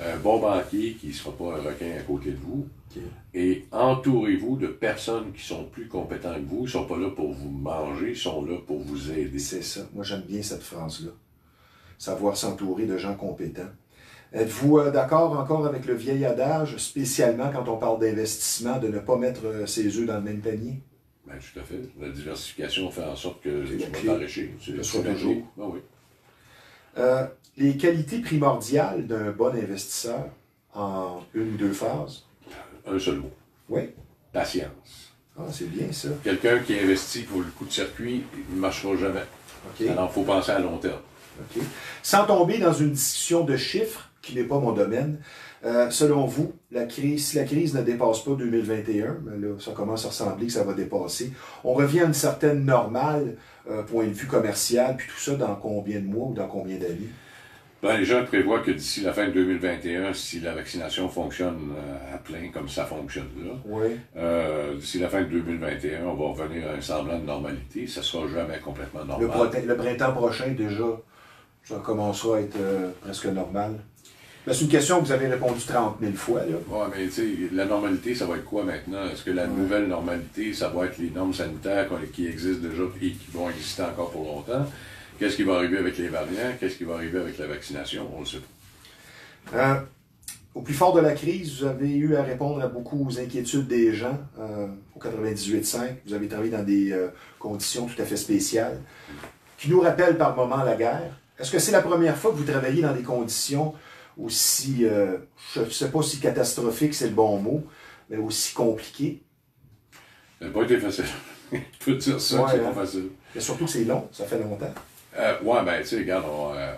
Un bon banquier qui ne sera pas un requin à côté de vous. Okay. Et entourez-vous de personnes qui sont plus compétentes que vous. Ils ne sont pas là pour vous manger, ils sont là pour vous aider. C'est ça. Moi, j'aime bien cette phrase-là. Savoir s'entourer de gens compétents. Êtes-vous d'accord encore avec le vieil adage, spécialement quand on parle d'investissement, de ne pas mettre ses œufs dans le même panier? Ben, tout à fait. La diversification fait en sorte que tu vas t'enrichir. C'est toujours. Ah, oui. Les qualités primordiales d'un bon investisseur en 1 ou 2 phases? Un seul mot. Oui. Patience. Ah, c'est bien ça. Quelqu'un qui investit pour le coup de circuit, il ne marchera jamais. Okay. Alors, il faut penser à long terme. Okay. Sans tomber dans une discussion de chiffres, qui n'est pas mon domaine, selon vous, si la crise ne dépasse pas 2021, mais là, ça commence à ressembler que ça va dépasser, on revient à une certaine normale, point de vue commercial, puis tout ça dans combien de mois ou dans combien d'années? Ben, les gens prévoient que d'ici la fin de 2021, si la vaccination fonctionne à plein comme ça fonctionne là, oui. D'ici la fin de 2021, on va revenir à un semblant de normalité. Ça ne sera jamais complètement normal. Le printemps prochain, déjà, ça commencera à être presque normal. C'est une question que vous avez répondu 30 000 fois. Oui, mais tu sais, la normalité, ça va être quoi maintenant? Est-ce que la nouvelle normalité, ça va être les normes sanitaires qui existent déjà et qui vont exister encore pour longtemps? Qu'est-ce qui va arriver avec les variants? Qu'est-ce qui va arriver avec la vaccination? On ne le sait pas. Au plus fort de la crise, vous avez eu à répondre à beaucoup aux inquiétudes des gens. Au 98.5, vous avez travaillé dans des conditions tout à fait spéciales qui nous rappellent par moments la guerre. Est-ce que c'est la première fois que vous travaillez dans des conditions aussi, je ne sais pas si catastrophique c'est le bon mot, mais aussi compliquées? Ça n'a pas été facile. Je peux dire ça, c'est pas facile. Et surtout que c'est long, ça fait longtemps. Oui, ben, tu sais, regarde,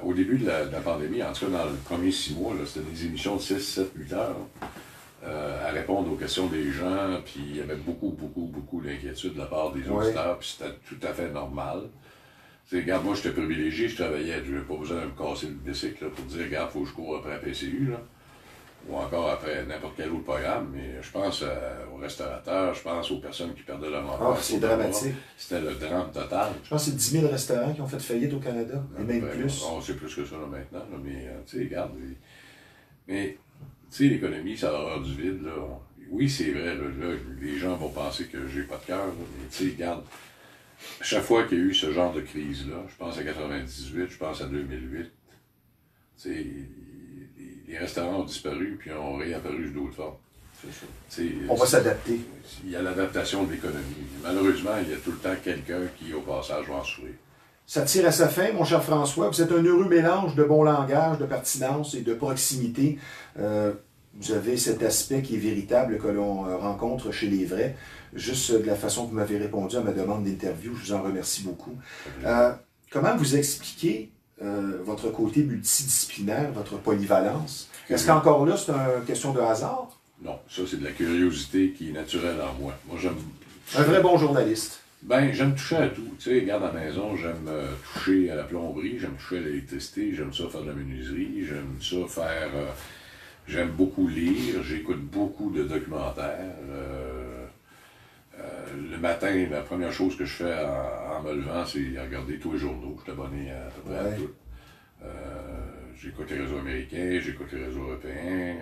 au début de la pandémie, en tout cas dans les premiers 6 mois, c'était des émissions de 6, 7, 8 heures à répondre aux questions des gens, puis il y avait beaucoup d'inquiétudes de la part des auditeurs, puis c'était tout à fait normal. Tu sais, regarde, moi, j'étais privilégié, je travaillais, je n'avais pas besoin de me casser le bicycle là, pour dire, regarde, il faut que je cours après la PCU, là. Ou encore après n'importe quel autre programme, mais je pense aux restaurateurs, je pense aux personnes qui perdaient leur emploi. Ah, c'est dramatique. C'était le drame total. Je pense que c'est 10 000 restaurants qui ont fait faillite au Canada, et même plus. On sait plus que ça là, maintenant, là, mais tu sais, regarde. Mais, tu sais, l'économie, ça a horreur du vide, là. Oui, c'est vrai, là, les gens vont penser que j'ai pas de cœur, mais tu sais, regarde. Chaque fois qu'il y a eu ce genre de crise-là, je pense à 98, je pense à 2008, tu sais, les restaurants ont disparu puis ont réapparu d'autres formes. On va s'adapter. Il y a l'adaptation de l'économie. Malheureusement, il y a tout le temps quelqu'un qui, au passage, va en souffrir. Ça tire à sa fin, mon cher François. Vous êtes un heureux mélange de bon langage, de pertinence et de proximité. Vous avez cet aspect qui est véritable que l'on rencontre chez les vrais. Juste de la façon que vous m'avez répondu à ma demande d'interview, je vous en remercie beaucoup. Comment vous expliquez votre côté multidisciplinaire, votre polyvalence? Est-ce qu'encore là, c'est une question de hasard? Non, ça c'est de la curiosité qui est naturelle en moi. Moi, j'aime... Un vrai bon journaliste. Ben, j'aime toucher à tout. Tu sais, regarde à la maison, j'aime toucher à la plomberie, j'aime toucher à l'électricité, j'aime ça faire de la menuiserie, j'aime ça faire... j'aime beaucoup lire, j'écoute beaucoup de documentaires. Le matin, la première chose que je fais en me levant, c'est regarder tous les journaux. Je suis abonné à peu près à tout. J'écoute les réseaux américains, j'écoute les réseaux européens.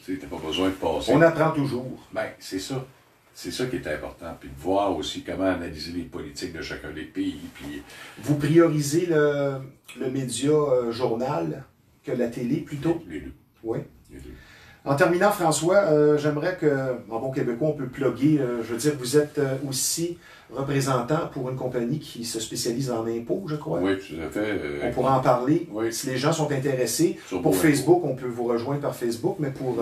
Tu sais, t'as pas besoin de passer. On apprend toujours. Ben, c'est ça. C'est ça qui est important. Puis de voir aussi comment analyser les politiques de chacun des pays. Puis... Vous priorisez le média journal que la télé plutôt? Les deux. Oui. Les deux. En terminant, François, j'aimerais que, en bon québécois, on peut plugger, je veux dire, vous êtes aussi représentant pour une compagnie qui se spécialise en impôts, je crois. Oui, tout à fait. On pourra en parler. Oui. Si les gens sont intéressés, pour Facebook, on peut vous rejoindre par Facebook, mais pour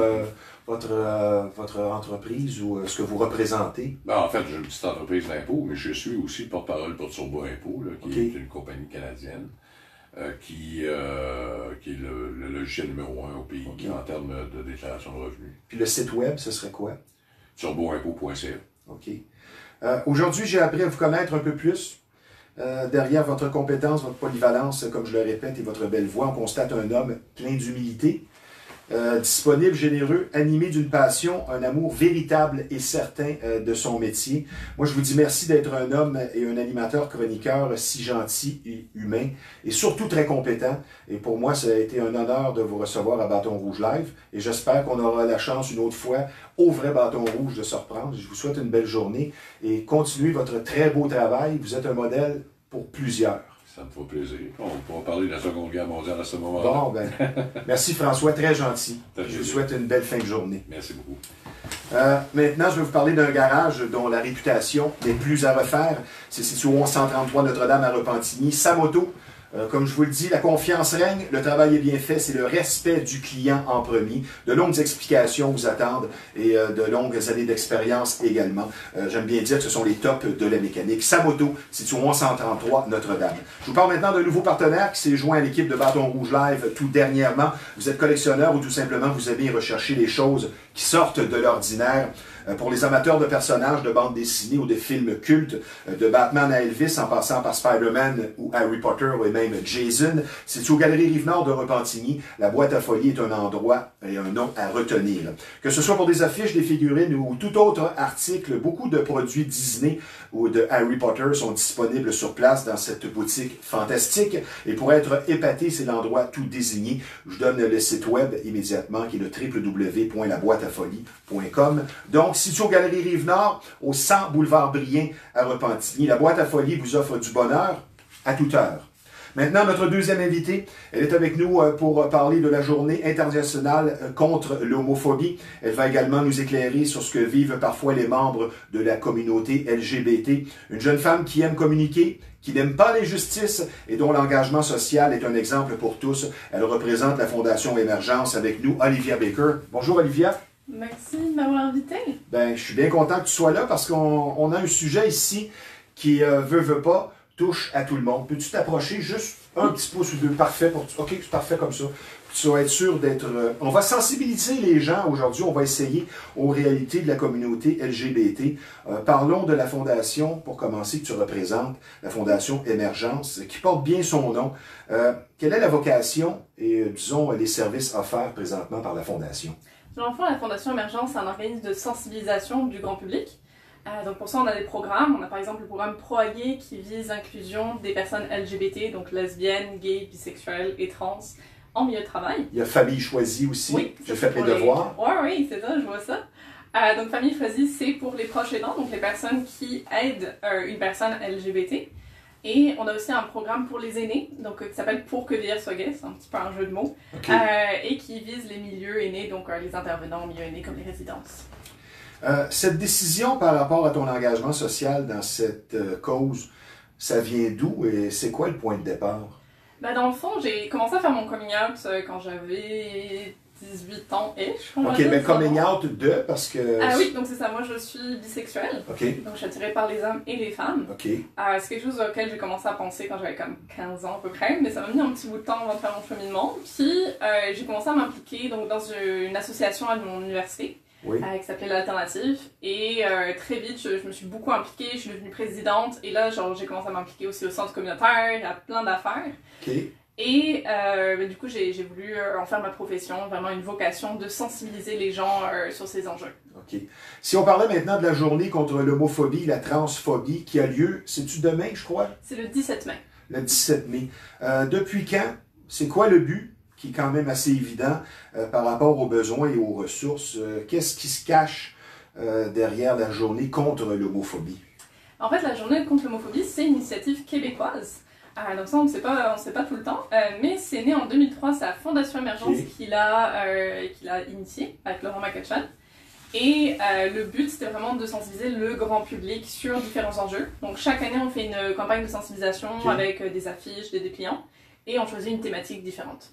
votre entreprise ou ce que vous représentez. Ben, en fait, j'ai une petite entreprise d'impôts, mais je suis aussi porte-parole pour Turbo Impôt, là, qui est une compagnie canadienne. Qui est le logiciel numéro 1 au pays en termes de déclaration de revenus. Puis le site web, ce serait quoi? Turboimpôt.ca. OK. Aujourd'hui, j'ai appris à vous connaître un peu plus. Derrière votre compétence, votre polyvalence, comme je le répète, et votre belle voix, on constate un homme plein d'humilité, disponible, généreux, animé d'une passion, un amour véritable et certain de son métier. Moi, je vous dis merci d'être un homme et un animateur chroniqueur si gentil et humain, et surtout très compétent. Et pour moi, ça a été un honneur de vous recevoir à Bâton Rouge Live, et j'espère qu'on aura la chance une autre fois, au vrai Bâton Rouge, de se reprendre. Je vous souhaite une belle journée, et continuez votre très beau travail. Vous êtes un modèle pour plusieurs. Ça me fait plaisir. On pourra parler de la Seconde Guerre mondiale à ce moment-là. Bon, ben, merci François, très gentil. Je vous souhaite une belle fin de journée. Merci beaucoup. Maintenant, je vais vous parler d'un garage dont la réputation n'est plus à refaire. C'est situé au 1133 Notre-Dame à Repentigny. Sa moto, comme je vous le dis, la confiance règne, le travail est bien fait, c'est le respect du client en premier. De longues explications vous attendent et de longues années d'expérience également. J'aime bien dire que ce sont les tops de la mécanique. Sa moto, c'est au 1133 Notre-Dame. Je vous parle maintenant d'un nouveau partenaire qui s'est joint à l'équipe de Bâton Rouge Live tout dernièrement. Vous êtes collectionneur ou tout simplement vous aimez rechercher les choses qui sortent de l'ordinaire. Pour les amateurs de personnages de bande dessinée ou de films cultes, de Batman à Elvis en passant par Spider-Man ou Harry Potter ou même Jason, c'est aux Galeries Rive-Nord de Repentigny. La boîte à folie est un endroit et un nom à retenir. Que ce soit pour des affiches, des figurines ou tout autre article, beaucoup de produits Disney ou de Harry Potter sont disponibles sur place dans cette boutique fantastique. Et pour être épaté, c'est l'endroit tout désigné. Je donne le site web immédiatement qui est le www.laboîteafolie.com. Donc, situé aux Galeries Rive-Nord, au 100 boulevard Brien à Repentigny, la boîte à folie vous offre du bonheur à toute heure. Maintenant, notre deuxième invitée, elle est avec nous pour parler de la journée internationale contre l'homophobie. Elle va également nous éclairer sur ce que vivent parfois les membres de la communauté LGBT. Une jeune femme qui aime communiquer, qui n'aime pas l'injustice et dont l'engagement social est un exemple pour tous. Elle représente la Fondation Émergence avec nous, Olivia Baker. Bonjour Olivia. Merci de m'avoir invité. Ben, je suis bien content que tu sois là parce qu'on a un sujet ici qui veut pas, touche à tout le monde. Peux-tu t'approcher juste un petit pouce ou deux? Parfait. OK, c'est parfait comme ça. Tu vas être sûr d'être... on va sensibiliser les gens aujourd'hui. On va essayer aux réalités de la communauté LGBT. Parlons de la fondation, pour commencer, que tu représentes, la Fondation Émergence, qui porte bien son nom. Quelle est la vocation et, disons, les services offerts présentement par la Fondation? Dans le fond, la Fondation Émergence, c'est un organisme de sensibilisation du grand public. Donc pour ça, on a des programmes. On a par exemple le programme Pro-Gay qui vise l'inclusion des personnes LGBT, donc lesbiennes, gays, bisexuelles et trans, en milieu de travail. Il y a Famille Choisie aussi. Oui, j'ai fait mes devoirs. Oui, c'est ça, je vois ça. Donc Famille Choisie, c'est pour les proches aidants, donc les personnes qui aident une personne LGBT. Et on a aussi un programme pour les aînés, donc qui s'appelle Pour que vieillir soit gay, c'est un petit peu un jeu de mots, okay. Et qui vise les milieux aînés, donc les intervenants en milieu aîné comme les résidences. Cette décision par rapport à ton engagement social dans cette cause, ça vient d'où et c'est quoi le point de départ? Ben dans le fond, j'ai commencé à faire mon coming out quand j'avais 18 ans-ish. OK, mais coming out de, parce que... Ah oui, donc c'est ça, moi je suis bisexuelle. OK. Donc je suis attirée par les hommes et les femmes. OK. C'est quelque chose auquel j'ai commencé à penser quand j'avais comme 15 ans à peu près, mais ça m'a mis un petit bout de temps avant de faire mon cheminement. Puis j'ai commencé à m'impliquer donc, dans une association à mon université. Oui. Qui s'appelait l'Alternative. Et très vite, je me suis beaucoup impliquée, je suis devenue présidente. Et là, j'ai commencé à m'impliquer aussi au centre communautaire, à plein d'affaires. OK. Et du coup, j'ai voulu en faire ma profession, vraiment une vocation de sensibiliser les gens sur ces enjeux. OK. Si on parlait maintenant de la journée contre l'homophobie, la transphobie, qui a lieu, c'est-tu demain, je crois? C'est le 17 mai. Le 17 mai. Depuis quand? C'est quoi le but? Qui est quand même assez évident par rapport aux besoins et aux ressources. Qu'est-ce qui se cache derrière la journée contre l'homophobie? En fait, la journée contre l'homophobie, c'est une initiative québécoise. Donc ça, on ne sait pas tout le temps, mais c'est né en 2003, c'est la Fondation Émergence okay. qui l'a initié avec Laurent McCutcheon. Et le but, c'était vraiment de sensibiliser le grand public sur différents enjeux. Donc chaque année, on fait une campagne de sensibilisation okay. avec des affiches, des dépliants, et on choisit une thématique différente.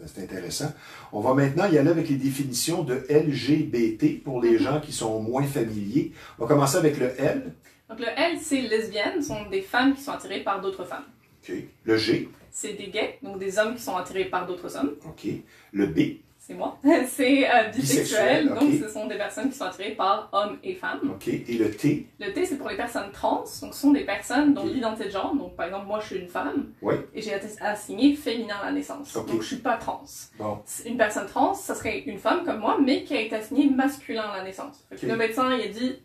C'est intéressant. On va maintenant y aller avec les définitions de LGBT pour les gens qui sont moins familiers. On va commencer avec le L. Donc le L, c'est lesbiennes, sont des femmes qui sont attirées par d'autres femmes. OK. Le G. C'est des gays, donc des hommes qui sont attirés par d'autres hommes. OK. Le B. C'est moi. C'est bisexuel, okay. donc ce sont des personnes qui sont attirées par hommes et femmes. OK. Et le T? Le T, c'est pour les personnes trans, donc ce sont des personnes dont l'identité de genre, donc par exemple, moi je suis une femme, oui. et j'ai été assignée féminin à la naissance, okay. donc je suis pas trans. Bon. Une personne trans, ça serait une femme comme moi, mais qui a été assignée masculin à la naissance. Okay. Le médecin, il a dit,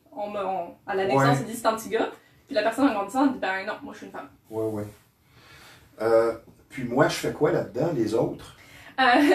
à la naissance, il dit c'est un petit gars, puis la personne en grandissant, elle dit ben non, moi je suis une femme. Oui. Puis moi, je fais quoi là-dedans, les autres?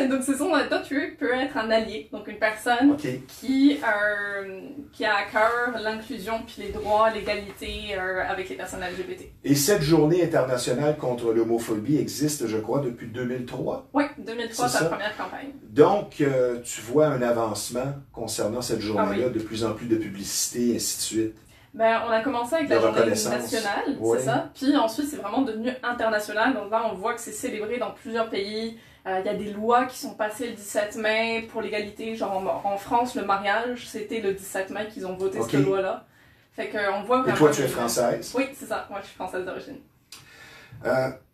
Donc ce sont, toi tu peux être un allié, donc une personne okay. qui a à cœur l'inclusion puis les droits, l'égalité avec les personnes LGBT. Et cette journée internationale contre l'homophobie existe, je crois, depuis 2003? Oui, 2003, c'est la première campagne. Donc, tu vois un avancement concernant cette journée-là, de plus en plus de publicité, et ainsi de suite. Ben, on a commencé avec la journée nationale, c'est ça. Puis ensuite, c'est vraiment devenu international. Donc là, on voit que c'est célébré dans plusieurs pays. Il y a des lois qui sont passées le 17 mai pour l'égalité. Genre en France, le mariage, c'était le 17 mai qu'ils ont voté cette loi-là. Fait qu'on voit vraiment... Et toi, tu es française? Oui, c'est ça. Moi, je suis française d'origine.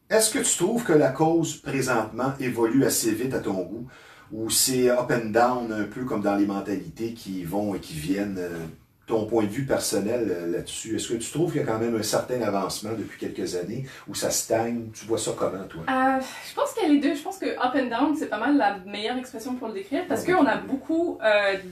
Est-ce que tu trouves que la cause, présentement, évolue assez vite à ton goût? Ou c'est up and down, un peu comme dans les mentalités qui vont et qui viennent? Ton point de vue personnel là-dessus, est-ce que tu trouves qu'il y a quand même un certain avancement depuis quelques années ou ça stagne? Tu vois ça comment, toi? Je pense qu'il y a les deux. Je pense que up and down, c'est pas mal la meilleure expression pour le décrire parce qu'on a beaucoup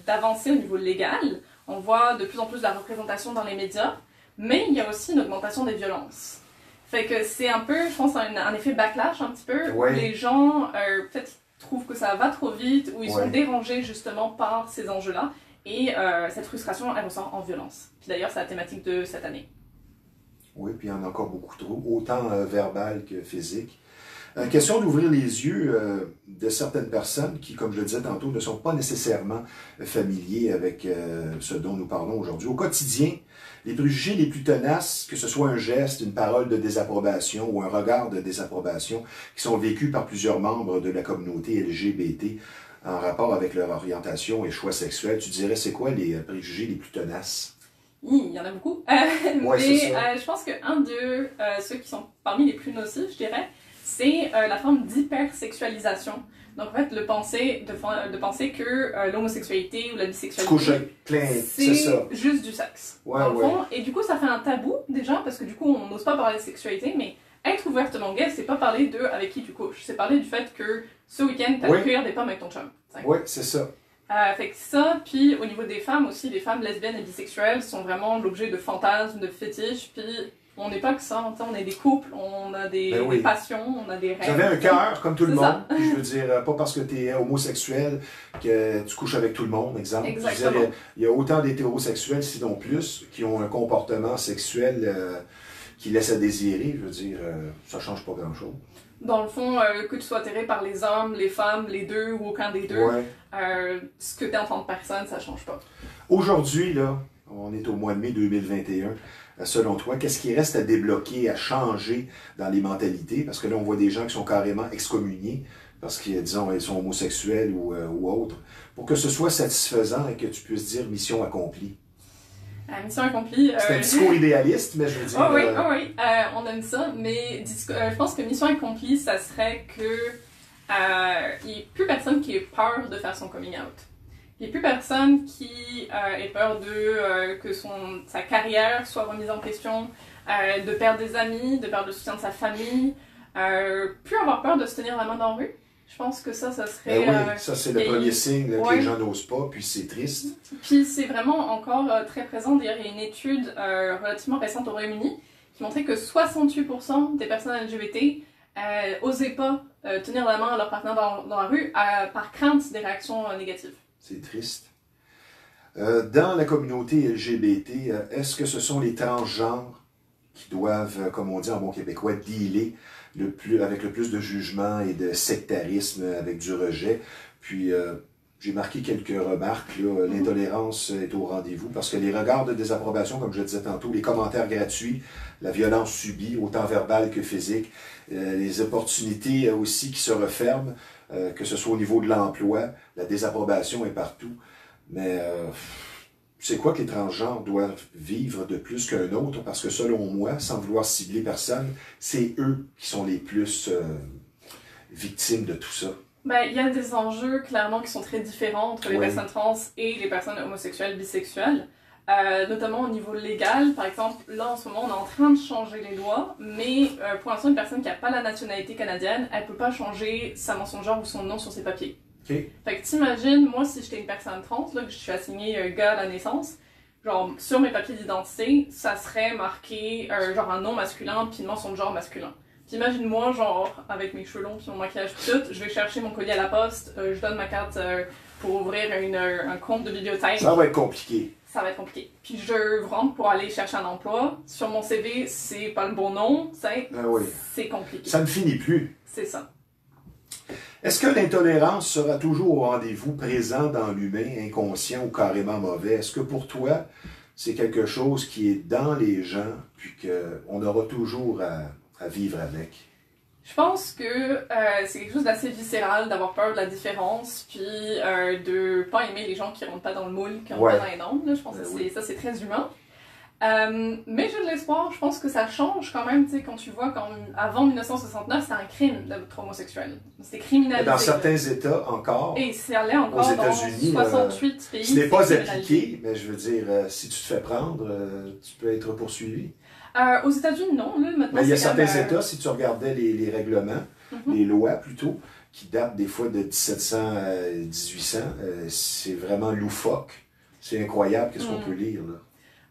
d'avancées au niveau légal. On voit de plus en plus de la représentation dans les médias, mais il y a aussi une augmentation des violences. Fait que c'est un peu, je pense, un effet backlash un petit peu, où les gens peut-être trouvent que ça va trop vite, où ils sont dérangés justement par ces enjeux-là. Et cette frustration, elle ressort en violence. Puis d'ailleurs, c'est la thématique de cette année. Oui, puis il y en a encore beaucoup trop, autant verbal que physique. Question d'ouvrir les yeux de certaines personnes qui, comme je le disais tantôt, ne sont pas nécessairement familiers avec ce dont nous parlons aujourd'hui. Au quotidien, les préjugés les plus tenaces, que ce soit un geste, une parole de désapprobation ou un regard de désapprobation, qui sont vécus par plusieurs membres de la communauté LGBT, en rapport avec leur orientation et choix sexuels, tu dirais c'est quoi les préjugés les plus tenaces? Il y en a beaucoup. Ouais, c'est Mais ça. je pense qu'un de ceux qui sont parmi les plus nocifs, je dirais, c'est la forme d'hypersexualisation. Donc en fait, de penser que l'homosexualité ou la Tu couches bisexualité, avec plein, c'est ça. c'est juste du sexe. Ouais, dans le ouais. fond. Et du coup, ça fait un tabou déjà, parce que du coup, on n'ose pas parler de sexualité, mais être ouvertement gay, c'est pas parler de avec qui tu couches. C'est parler du fait que ce week-end, t'as Oui. cueillir des pommes avec ton chum. Oui, c'est ça. Fait que ça, puis au niveau des femmes aussi, les femmes lesbiennes et bisexuelles sont vraiment l'objet de fantasmes, de fétiches, puis on n'est pas que ça, on est des couples, on a des, Ben oui. des passions, on a des rêves. Vous avez un cœur, comme tout le C'est monde. ça. Je veux dire, pas parce que tu es homosexuel que tu couches avec tout le monde, exemple. Exactement. Je veux dire, il y a autant d'hétérosexuels, sinon plus, qui ont un comportement sexuel qui laisse à désirer. Je veux dire, ça change pas grand-chose. Dans le fond, que tu sois attiré par les hommes, les femmes, les deux ou aucun des deux, Ouais. ce que t'es en tant que personne, ça change pas. Aujourd'hui, là, on est au mois de mai 2021. Selon toi, qu'est-ce qui reste à débloquer, à changer dans les mentalités? Parce que là, on voit des gens qui sont carrément excommuniés parce qu'ils, disons, ils sont homosexuels ou autres. Pour que ce soit satisfaisant et que tu puisses dire mission accomplie. Mission accomplie. C'est un discours idéaliste, mais je veux dire... Oh oui, oh oui, on aime ça, mais je pense que mission accomplie, ça serait que il n'y ait plus personne qui ait peur de faire son coming out. Il n'y a plus personne qui ait peur que sa carrière soit remise en question, de perdre des amis, de perdre le soutien de sa famille, plus avoir peur de se tenir la main dans la rue. Je pense que ça serait... Ben oui, ça c'est le premier signe là, que ouais. les gens n'osent pas, puis c'est triste. Puis c'est vraiment encore très présent. D'ailleurs, il y a une étude relativement récente au Royaume-Uni qui montrait que 68% des personnes LGBT osaient pas tenir la main à leur partenaire dans la rue par crainte des réactions négatives. C'est triste. Dans la communauté LGBT, est-ce que ce sont les transgenres qui doivent, comme on dit en bon québécois, dealer avec le plus de jugement et de sectarisme, avec du rejet? Puis, j'ai marqué quelques remarques. L'intolérance est au rendez-vous parce que les regards de désapprobation, comme je le disais tantôt, les commentaires gratuits, la violence subie, autant verbale que physique, les opportunités aussi qui se referment, que ce soit au niveau de l'emploi, la désapprobation est partout. Mais c'est quoi que les transgenres doivent vivre de plus qu'un autre? Parce que selon moi, sans vouloir cibler personne, c'est eux qui sont les plus victimes de tout ça. Ben, il y a des enjeux clairement qui sont très différents entre les Oui. personnes trans et les personnes homosexuelles, bisexuelles. Notamment au niveau légal, par exemple, là en ce moment on est en train de changer les lois, mais pour l'instant une personne qui n'a pas la nationalité canadienne, elle peut pas changer sa mention de genre ou son nom sur ses papiers. Okay. Fait que t'imagines, moi si j'étais une personne trans, là, que je suis assignée gars à la naissance, genre sur mes papiers d'identité, ça serait marqué genre un nom masculin puis une mention de genre masculin. Puis imagine-moi, genre, avec mes cheveux longs puis mon maquillage tout, je vais chercher mon colis à la poste, je donne ma carte pour ouvrir un compte de bibliothèque. Ça va être compliqué. Ça va être compliqué. Puis je rentre pour aller chercher un emploi. Sur mon CV, c'est pas le bon nom, Oui. c'est compliqué. Ça ne finit plus. C'est ça. Est-ce que l'intolérance sera toujours au rendez-vous, présent dans l'humain, inconscient ou carrément mauvais? Est-ce que pour toi, c'est quelque chose qui est dans les gens, puis qu'on aura toujours à vivre avec? Je pense que c'est quelque chose d'assez viscéral d'avoir peur de la différence, puis de pas aimer les gens qui rentrent pas dans le moule, qui rentrent pas dans les normes. Là. Je pense que ça c'est très humain. Mais j'ai de l'espoir, je pense que ça change quand même, tu sais, quand tu vois qu'avant 1969, c'était un crime d'être homosexuel. C'était criminalisé. Dans certains États encore. Et c'est allé encore aux dans États-Unis, 68 pays. ce n'est pas criminalisé. appliqué, mais je veux dire, si tu te fais prendre, tu peux être poursuivi. Aux États-Unis, non. Là, maintenant, Mais il y a c'est certains comme, États, si tu regardais les règlements, les lois plutôt, qui datent des fois de 1700 à 1800, c'est vraiment loufoque. C'est incroyable qu'est-ce qu'on peut lire, là.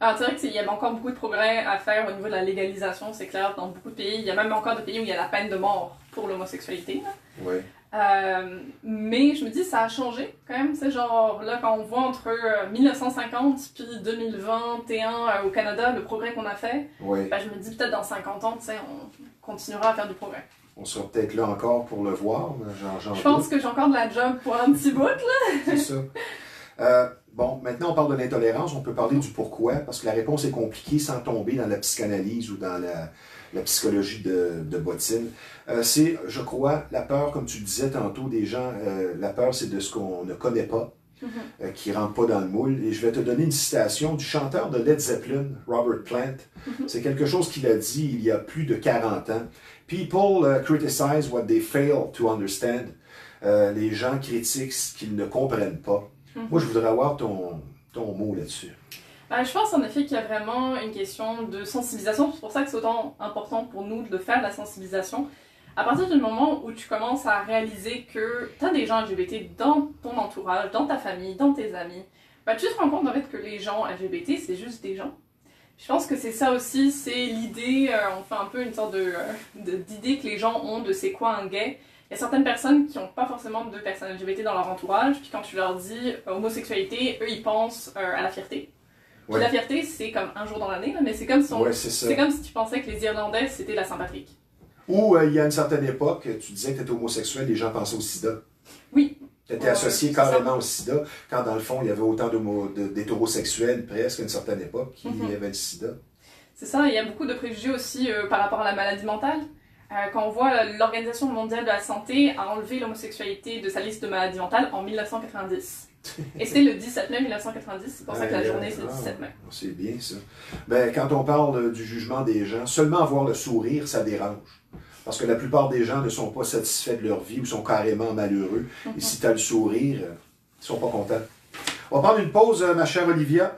Alors, c'est vrai qu'il y a encore beaucoup de progrès à faire au niveau de la légalisation, c'est clair, dans beaucoup de pays. Il y a même encore des pays où il y a la peine de mort pour l'homosexualité. Oui. Mais je me dis, ça a changé quand même. C'est genre, là, quand on voit entre 1950 puis 2021 au Canada, le progrès qu'on a fait, Oui. ben, je me dis peut-être dans 50 ans, tu sais, on continuera à faire du progrès. On sera peut-être là encore pour le voir, mais j'en Je pense que j'ai encore de la job pour un petit bout, là. C'est ça. Bon, maintenant on parle de l'intolérance, on peut parler du pourquoi, parce que la réponse est compliquée sans tomber dans la psychanalyse ou dans la psychologie de bottine. C'est, je crois, la peur, comme tu disais tantôt, des gens, la peur c'est de ce qu'on ne connaît pas. qui ne rentrent pas dans le moule. Et je vais te donner une citation du chanteur de Led Zeppelin, Robert Plant. C'est quelque chose qu'il a dit il y a plus de 40 ans. People criticize what they fail to understand. Les gens critiquent ce qu'ils ne comprennent pas. Moi, je voudrais avoir ton mot là-dessus. Je pense en effet qu'il y a vraiment une question de sensibilisation. C'est pour ça que c'est autant important pour nous de faire de la sensibilisation. À partir du moment où tu commences à réaliser que tu as des gens LGBT dans ton entourage, dans ta famille, dans tes amis, tu te rends compte en fait que les gens LGBT, c'est juste des gens. Je pense que c'est ça aussi, c'est l'idée, on fait un peu une sorte d'idée que les gens ont de c'est quoi un gay. Il y a certaines personnes qui n'ont pas forcément de personnes LGBT dans leur entourage, puis quand tu leur dis homosexualité, eux ils pensent à la fierté. Puis la fierté, c'est comme un jour dans l'année, mais c'est comme, c'est comme si tu pensais que les Irlandais, c'était la Saint-Patrick. Ou il y a une certaine époque, tu disais que tu étais homosexuel, les gens pensaient au sida. Oui. Tu étais associé carrément au sida, quand dans le fond, il y avait autant d'hétérosexuels presque à une certaine époque qui avaient le sida. C'est ça, il y a beaucoup de préjugés aussi par rapport à la maladie mentale. Quand on voit l'Organisation mondiale de la santé a enlevé l'homosexualité de sa liste de maladies mentales en 1990. Et c'était le 17 mai 1990, c'est pour ça que la journée c'est le 17 mai. C'est bien ça. Ben, quand on parle du jugement des gens, seulement avoir le sourire, ça dérange. Parce que la plupart des gens ne sont pas satisfaits de leur vie ou sont carrément malheureux. Et si tu as le sourire, ils ne sont pas contents. On va prendre une pause, ma chère Olivia,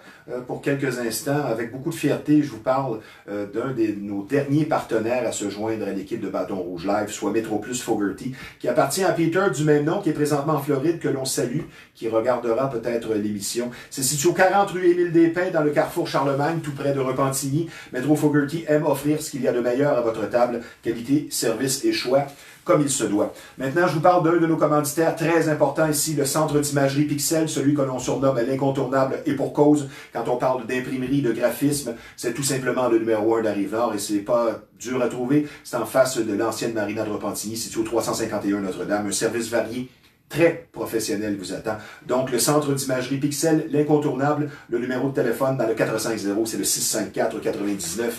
pour quelques instants. Avec beaucoup de fierté, je vous parle d'un de nos derniers partenaires à se joindre à l'équipe de Bâton Rouge Live, soit Metroplus Fogarty, qui appartient à Peter du même nom, qui est présentement en Floride, que l'on salue, qui regardera peut-être l'émission. C'est situé au 40 rue Émile Despins, dans le carrefour Charlemagne, tout près de Repentigny. Metro Fogarty aime offrir ce qu'il y a de meilleur à votre table, qualité, service et choix, comme il se doit. Maintenant, je vous parle d'un de nos commanditaires très importants ici, le Centre d'imagerie Pixel, celui que l'on surnomme l'incontournable et pour cause. Quand on parle d'imprimerie, de graphisme, c'est tout simplement le numéro 1 de la Rive-Nord et c'est pas dur à trouver. C'est en face de l'ancienne marina de Repentigny, situé au 351 Notre-Dame. Un service varié, très professionnel vous attend. Donc, le Centre d'imagerie Pixel, l'incontournable, le numéro de téléphone dans le 450, c'est le 654-99-44.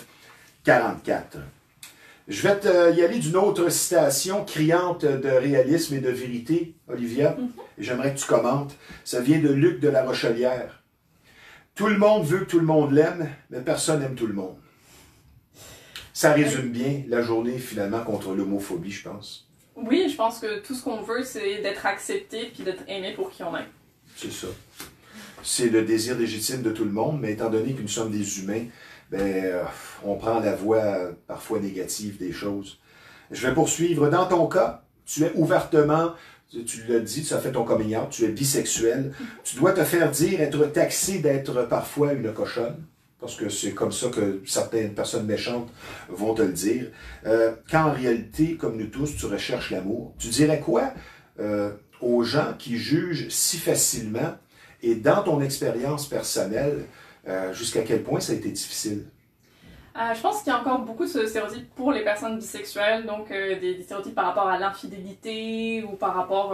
Je vais y aller d'une autre citation criante de réalisme et de vérité, Olivia. Et j'aimerais que tu commentes. Ça vient de Luc de la Rochelière. Tout le monde veut que tout le monde l'aime, mais personne n'aime tout le monde. Ça résume bien la journée, finalement, contre l'homophobie, je pense. Oui, je pense que tout ce qu'on veut, c'est d'être accepté puis d'être aimé pour qui on est. C'est ça. C'est le désir légitime de tout le monde, mais étant donné que nous sommes des humains, on prend la voie parfois négative des choses. Je vais poursuivre. Dans ton cas, tu es ouvertement, tu l'as dit, tu as fait ton coming out, tu es bisexuel. Tu dois te faire dire, être taxé d'être parfois une cochonne, parce que c'est comme ça que certaines personnes méchantes vont te le dire. Quand en réalité, comme nous tous, tu recherches l'amour. Tu dirais quoi aux gens qui jugent si facilement et dans ton expérience personnelle, jusqu'à quel point ça a été difficile? Je pense qu'il y a encore beaucoup de stéréotypes pour les personnes bisexuelles, donc des stéréotypes par rapport à l'infidélité ou par rapport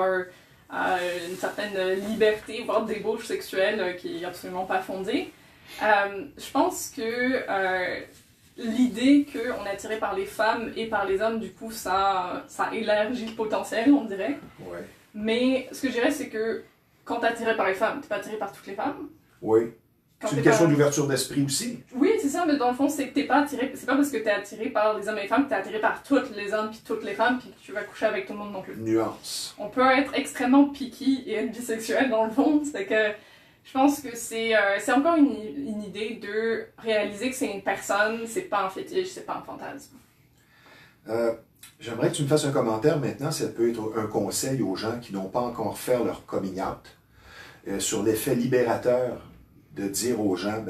à une certaine liberté, voire débauche sexuelle qui n'est absolument pas fondée. Je pense que l'idée qu'on est attiré par les femmes et par les hommes, du coup, ça élargit le potentiel, on dirait. Ouais. Mais ce que je dirais, c'est que quand tu es attiré par les femmes, tu n'es pas attiré par toutes les femmes. Oui. C'est une question d'ouverture d'esprit aussi. Oui, c'est ça, mais dans le fond, c'est que t'es pas attiré. C'est pas parce que t'es attiré par les hommes et les femmes que t'es attiré par toutes les hommes puis toutes les femmes puis que tu vas coucher avec tout le monde non plus. Nuance. On peut être extrêmement picky et être bisexuel dans le fond. C'est que je pense que c'est encore une idée de réaliser que c'est une personne, c'est pas un fétiche, c'est pas un fantasme. J'aimerais que tu me fasses un commentaire maintenant. Ça peut être un conseil aux gens qui n'ont pas encore fait leur coming out sur l'effet libérateur de dire aux gens,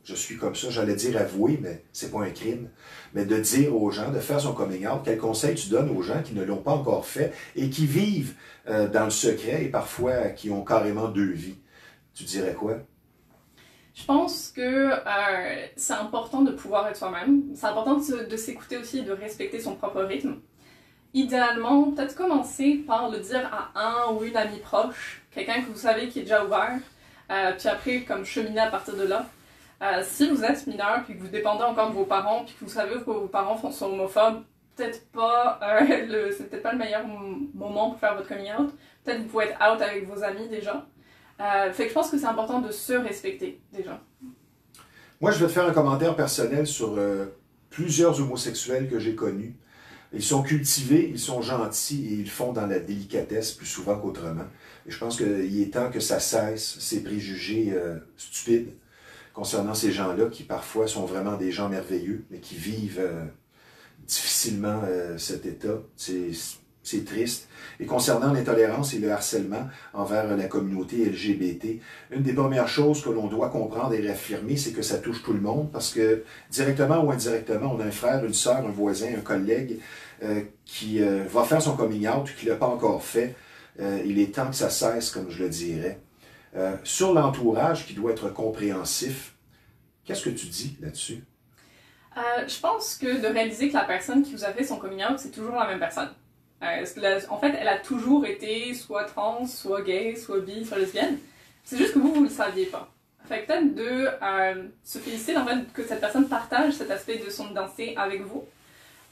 je suis comme ça, j'allais dire avouer, mais c'est pas un crime, mais de dire aux gens, de faire son coming out, quel conseil tu donnes aux gens qui ne l'ont pas encore fait et qui vivent dans le secret et parfois qui ont carrément deux vies. Tu dirais quoi? Je pense que c'est important de pouvoir être soi-même. C'est important de s'écouter aussi et de respecter son propre rythme. Idéalement, peut-être commencer par le dire à un ou une amie proche, quelqu'un que vous savez qui est déjà ouvert, puis après, comme cheminer à partir de là. Si vous êtes mineur, puis que vous dépendez encore de vos parents, puis que vous savez que vos parents sont homophobes, peut-être pas, c'est peut-être pas le meilleur moment pour faire votre coming out. Peut-être que vous pouvez être out avec vos amis déjà. Fait que je pense que c'est important de se respecter, déjà. Moi, je vais te faire un commentaire personnel sur plusieurs homosexuels que j'ai connus. Ils sont cultivés, ils sont gentils et ils font dans la délicatesse plus souvent qu'autrement. Et je pense qu'il est temps que ça cesse, ces préjugés stupides concernant ces gens-là qui parfois sont vraiment des gens merveilleux, mais qui vivent difficilement cet état. C'est triste. Et concernant l'intolérance et le harcèlement envers la communauté LGBT, une des premières choses que l'on doit comprendre et réaffirmer, c'est que ça touche tout le monde, parce que directement ou indirectement, on a un frère, une sœur, un voisin, un collègue qui va faire son coming out, qui ne l'a pas encore fait. Il est temps que ça cesse, comme je le dirais. Sur l'entourage qui doit être compréhensif, qu'est-ce que tu dis là-dessus? Je pense que de réaliser que la personne qui vous a fait son coming out, c'est toujours la même personne. En fait, elle a toujours été soit trans, soit gay, soit bi, soit lesbienne. C'est juste que vous ne le saviez pas. Fait que peut-être de se féliciter en fait, que cette personne partage cet aspect de son identité avec vous.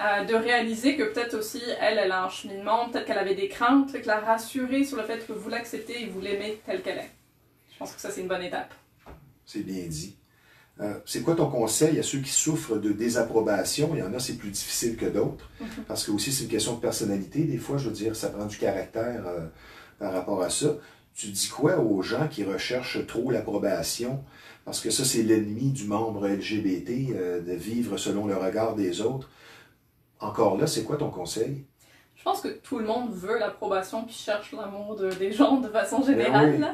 De réaliser que peut-être aussi, elle a un cheminement, peut-être qu'elle avait des craintes, fait que la rassurer sur le fait que vous l'acceptez et vous l'aimez telle qu'elle est. Je pense que ça, c'est une bonne étape. C'est bien dit. C'est quoi ton conseil à ceux qui souffrent de désapprobation? Il y en a, c'est plus difficile que d'autres, parce que aussi c'est une question de personnalité. Des fois, je veux dire, ça prend du caractère par rapport à ça. Tu dis quoi aux gens qui recherchent trop l'approbation? Parce que ça, c'est l'ennemi du membre LGBT, de vivre selon le regard des autres. Encore là, c'est quoi ton conseil? Je pense que tout le monde veut l'approbation puis cherche l'amour des gens de façon générale. Oui.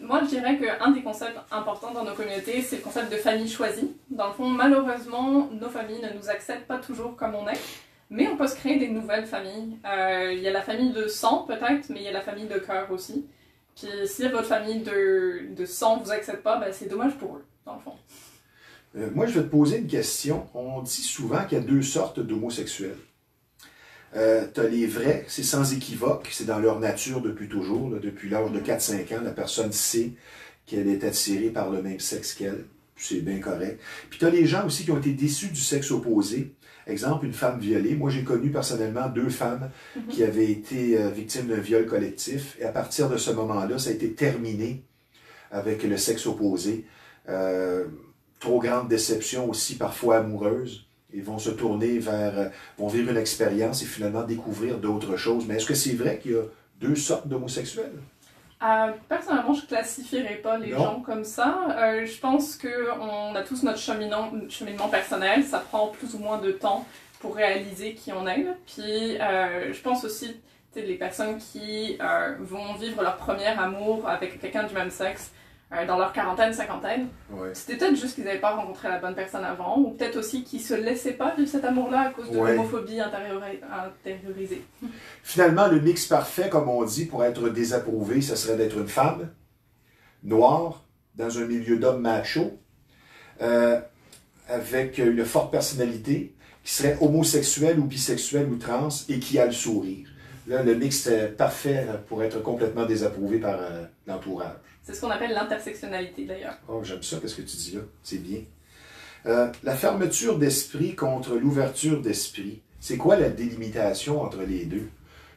Moi, je dirais qu'un des concepts importants dans nos communautés, c'est le concept de famille choisie. Dans le fond, malheureusement, nos familles ne nous acceptent pas toujours comme on est, mais on peut se créer des nouvelles familles. Il y a la famille de sang, peut-être, mais il y a la famille de cœur aussi. Puis si votre famille de sang ne vous accepte pas, ben, c'est dommage pour eux, dans le fond. Moi, je vais te poser une question. On dit souvent qu'il y a deux sortes d'homosexuels. Tu as les vrais, c'est sans équivoque, c'est dans leur nature depuis toujours, là, depuis l'âge de 4-5 ans, la personne sait qu'elle est attirée par le même sexe qu'elle, c'est bien correct. Puis tu as les gens aussi qui ont été déçus du sexe opposé, exemple une femme violée. Moi j'ai connu personnellement 2 femmes qui avaient été victimes d'un viol collectif, et à partir de ce moment-là, ça a été terminé avec le sexe opposé. Trop grande déception aussi, parfois amoureuse. Ils vont se tourner vont vivre une expérience et finalement découvrir d'autres choses. Mais est-ce que c'est vrai qu'il y a 2 sortes d'homosexuels? Personnellement, je ne classifierais pas les gens comme ça. Je pense qu'on a tous notre cheminement personnel. Ça prend plus ou moins de temps pour réaliser qui on est. Puis, je pense aussi les personnes qui vont vivre leur premier amour avec quelqu'un du même sexe dans leur quarantaine, cinquantaine. Ouais. C'était peut-être juste qu'ils n'avaient pas rencontré la bonne personne avant, ou peut-être aussi qu'ils ne se laissaient pas vivre cet amour-là à cause de l'homophobie intériorisée. Finalement, le mix parfait, comme on dit, pour être désapprouvé, ce serait d'être une femme noire, dans un milieu d'hommes machos, avec une forte personnalité, qui serait homosexuel ou bisexuel ou trans, et qui a le sourire. Là, le mix est parfait pour être complètement désapprouvé par l'entourage. C'est ce qu'on appelle l'intersectionnalité, d'ailleurs. Oh, j'aime ça, qu'est-ce que tu dis là? C'est bien. La fermeture d'esprit contre l'ouverture d'esprit. C'est quoi la délimitation entre les deux?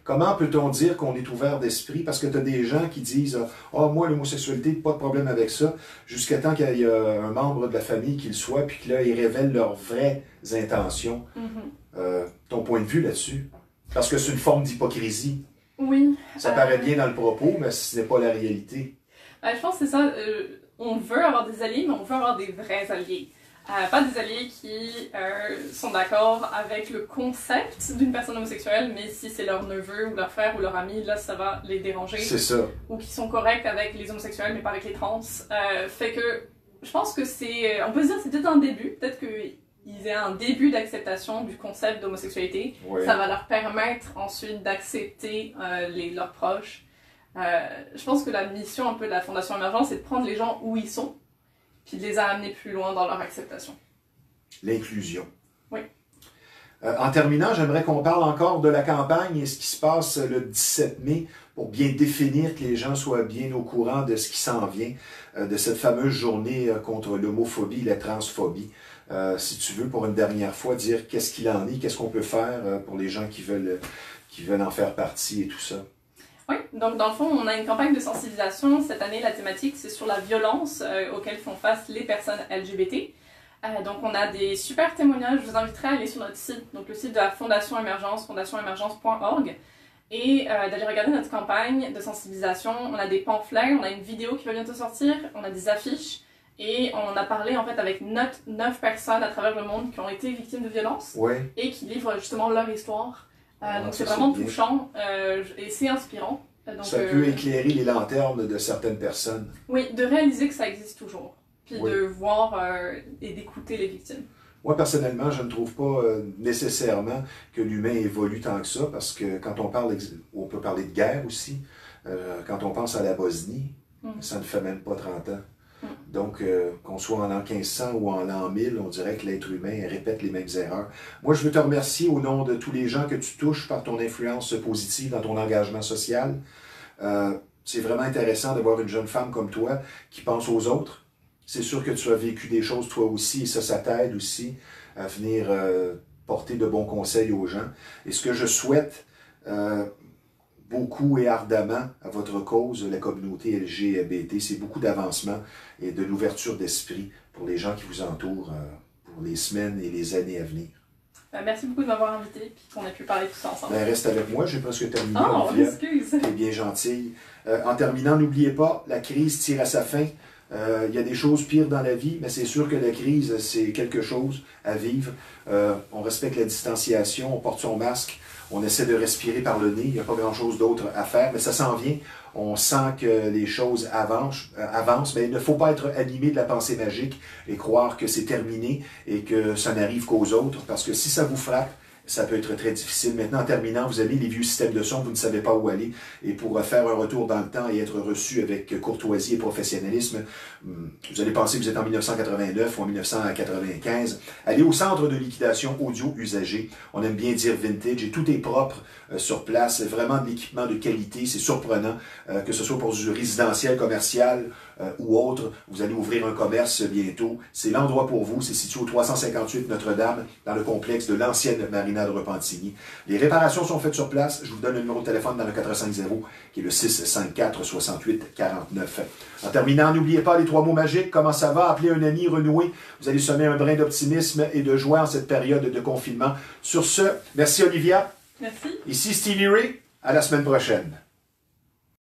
Comment peut-on dire qu'on est ouvert d'esprit? Parce que tu as des gens qui disent « Ah, moi, l'homosexualité, pas de problème avec ça », jusqu'à temps qu'il y ait un membre de la famille qui le soit, puis que là, ils révèlent leurs vraies intentions. Ton point de vue là-dessus? Parce que c'est une forme d'hypocrisie. Oui. Ça paraît bien dans le propos, mais ce n'est pas la réalité. Je pense que c'est ça. On veut avoir des alliés, mais on veut avoir des vrais alliés. Pas des alliés qui sont d'accord avec le concept d'une personne homosexuelle, mais si c'est leur neveu ou leur frère ou leur ami, là, ça va les déranger. C'est ça. Ou qui sont corrects avec les homosexuels, mais pas avec les trans. Fait que je pense que c'est... On peut se dire que c'est peut-être un début. Peut-être qu'ils aient un début d'acceptation du concept d'homosexualité. Ouais. Ça va leur permettre ensuite d'accepter leurs proches. Je pense que la mission un peu de la Fondation Émergence, c'est de prendre les gens où ils sont, puis de les amener plus loin dans leur acceptation. L'inclusion. Oui. En terminant, j'aimerais qu'on parle encore de la campagne et ce qui se passe le 17 mai pour bien définir, que les gens soient bien au courant de ce qui s'en vient, de cette fameuse journée contre l'homophobie et la transphobie. Si tu veux, pour une dernière fois, dire qu'est-ce qu'il en est, qu'est-ce qu'on peut faire pour les gens qui veulent en faire partie et tout ça. Oui, donc dans le fond, on a une campagne de sensibilisation. Cette année, la thématique, c'est sur la violence auxquelles font face les personnes LGBT. Donc on a des super témoignages. Je vous inviterai à aller sur notre site, donc le site de la Fondation Émergence, fondationemergence.org, et d'aller regarder notre campagne de sensibilisation. On a des pamphlets, on a une vidéo qui va bientôt sortir, on a des affiches, et on a parlé en fait avec 9 personnes à travers le monde qui ont été victimes de violences et qui livrent justement leur histoire. Donc c'est vraiment touchant et c'est inspirant. Donc, ça peut éclairer les lanternes de certaines personnes. Oui, de réaliser que ça existe toujours, puis de voir et d'écouter les victimes. Moi, personnellement, je ne trouve pas nécessairement que l'humain évolue tant que ça, parce que quand on parle, on peut parler de guerre aussi, quand on pense à la Bosnie, ça ne fait même pas 30 ans. Donc, qu'on soit en l'an 1500 ou en l'an 1000, on dirait que l'être humain répète les mêmes erreurs. Moi, je veux te remercier au nom de tous les gens que tu touches par ton influence positive dans ton engagement social. C'est vraiment intéressant de voir une jeune femme comme toi qui pense aux autres. C'est sûr que tu as vécu des choses toi aussi, et ça t'aide aussi à venir porter de bons conseils aux gens. Et ce que je souhaite beaucoup et ardemment à votre cause, la communauté LGBT, c'est beaucoup d'avancement et de l'ouverture d'esprit pour les gens qui vous entourent pour les semaines et les années à venir. Merci beaucoup de m'avoir invité et qu'on ait pu parler tout ça ensemble. Ben, reste avec moi, j'ai presque terminé. Oh, excuse! T'es bien gentille. En terminant, n'oubliez pas, la crise tire à sa fin. Il y a des choses pires dans la vie, mais c'est sûr que la crise, c'est quelque chose à vivre. On respecte la distanciation, on porte son masque, on essaie de respirer par le nez. Il n'y a pas grand-chose d'autre à faire, mais ça s'en vient. On sent que les choses avancent, mais il ne faut pas être animé de la pensée magique et croire que c'est terminé et que ça n'arrive qu'aux autres, parce que si ça vous frappe, ça peut être très difficile. Maintenant, en terminant, vous avez les vieux systèmes de son, vous ne savez pas où aller. Et pour faire un retour dans le temps et être reçu avec courtoisie et professionnalisme, vous allez penser que vous êtes en 1989 ou en 1995. Allez au centre de liquidation audio usagé. On aime bien dire vintage et tout est propre sur place. C'est vraiment de l'équipement de qualité. C'est surprenant, que ce soit pour du résidentiel, commercial ou autre. Vous allez ouvrir un commerce bientôt. C'est l'endroit pour vous. C'est situé au 358 Notre-Dame, dans le complexe de l'ancienne marina de Repentigny. Les réparations sont faites sur place. Je vous donne le numéro de téléphone dans le 450, qui est le 654-68-49. En terminant, n'oubliez pas les 3 mots magiques. Comment ça va? Appelez un ami, renouer. Vous allez semer un brin d'optimisme et de joie en cette période de confinement. Sur ce, merci Olivia. Merci. Ici Stevie Ray. À la semaine prochaine.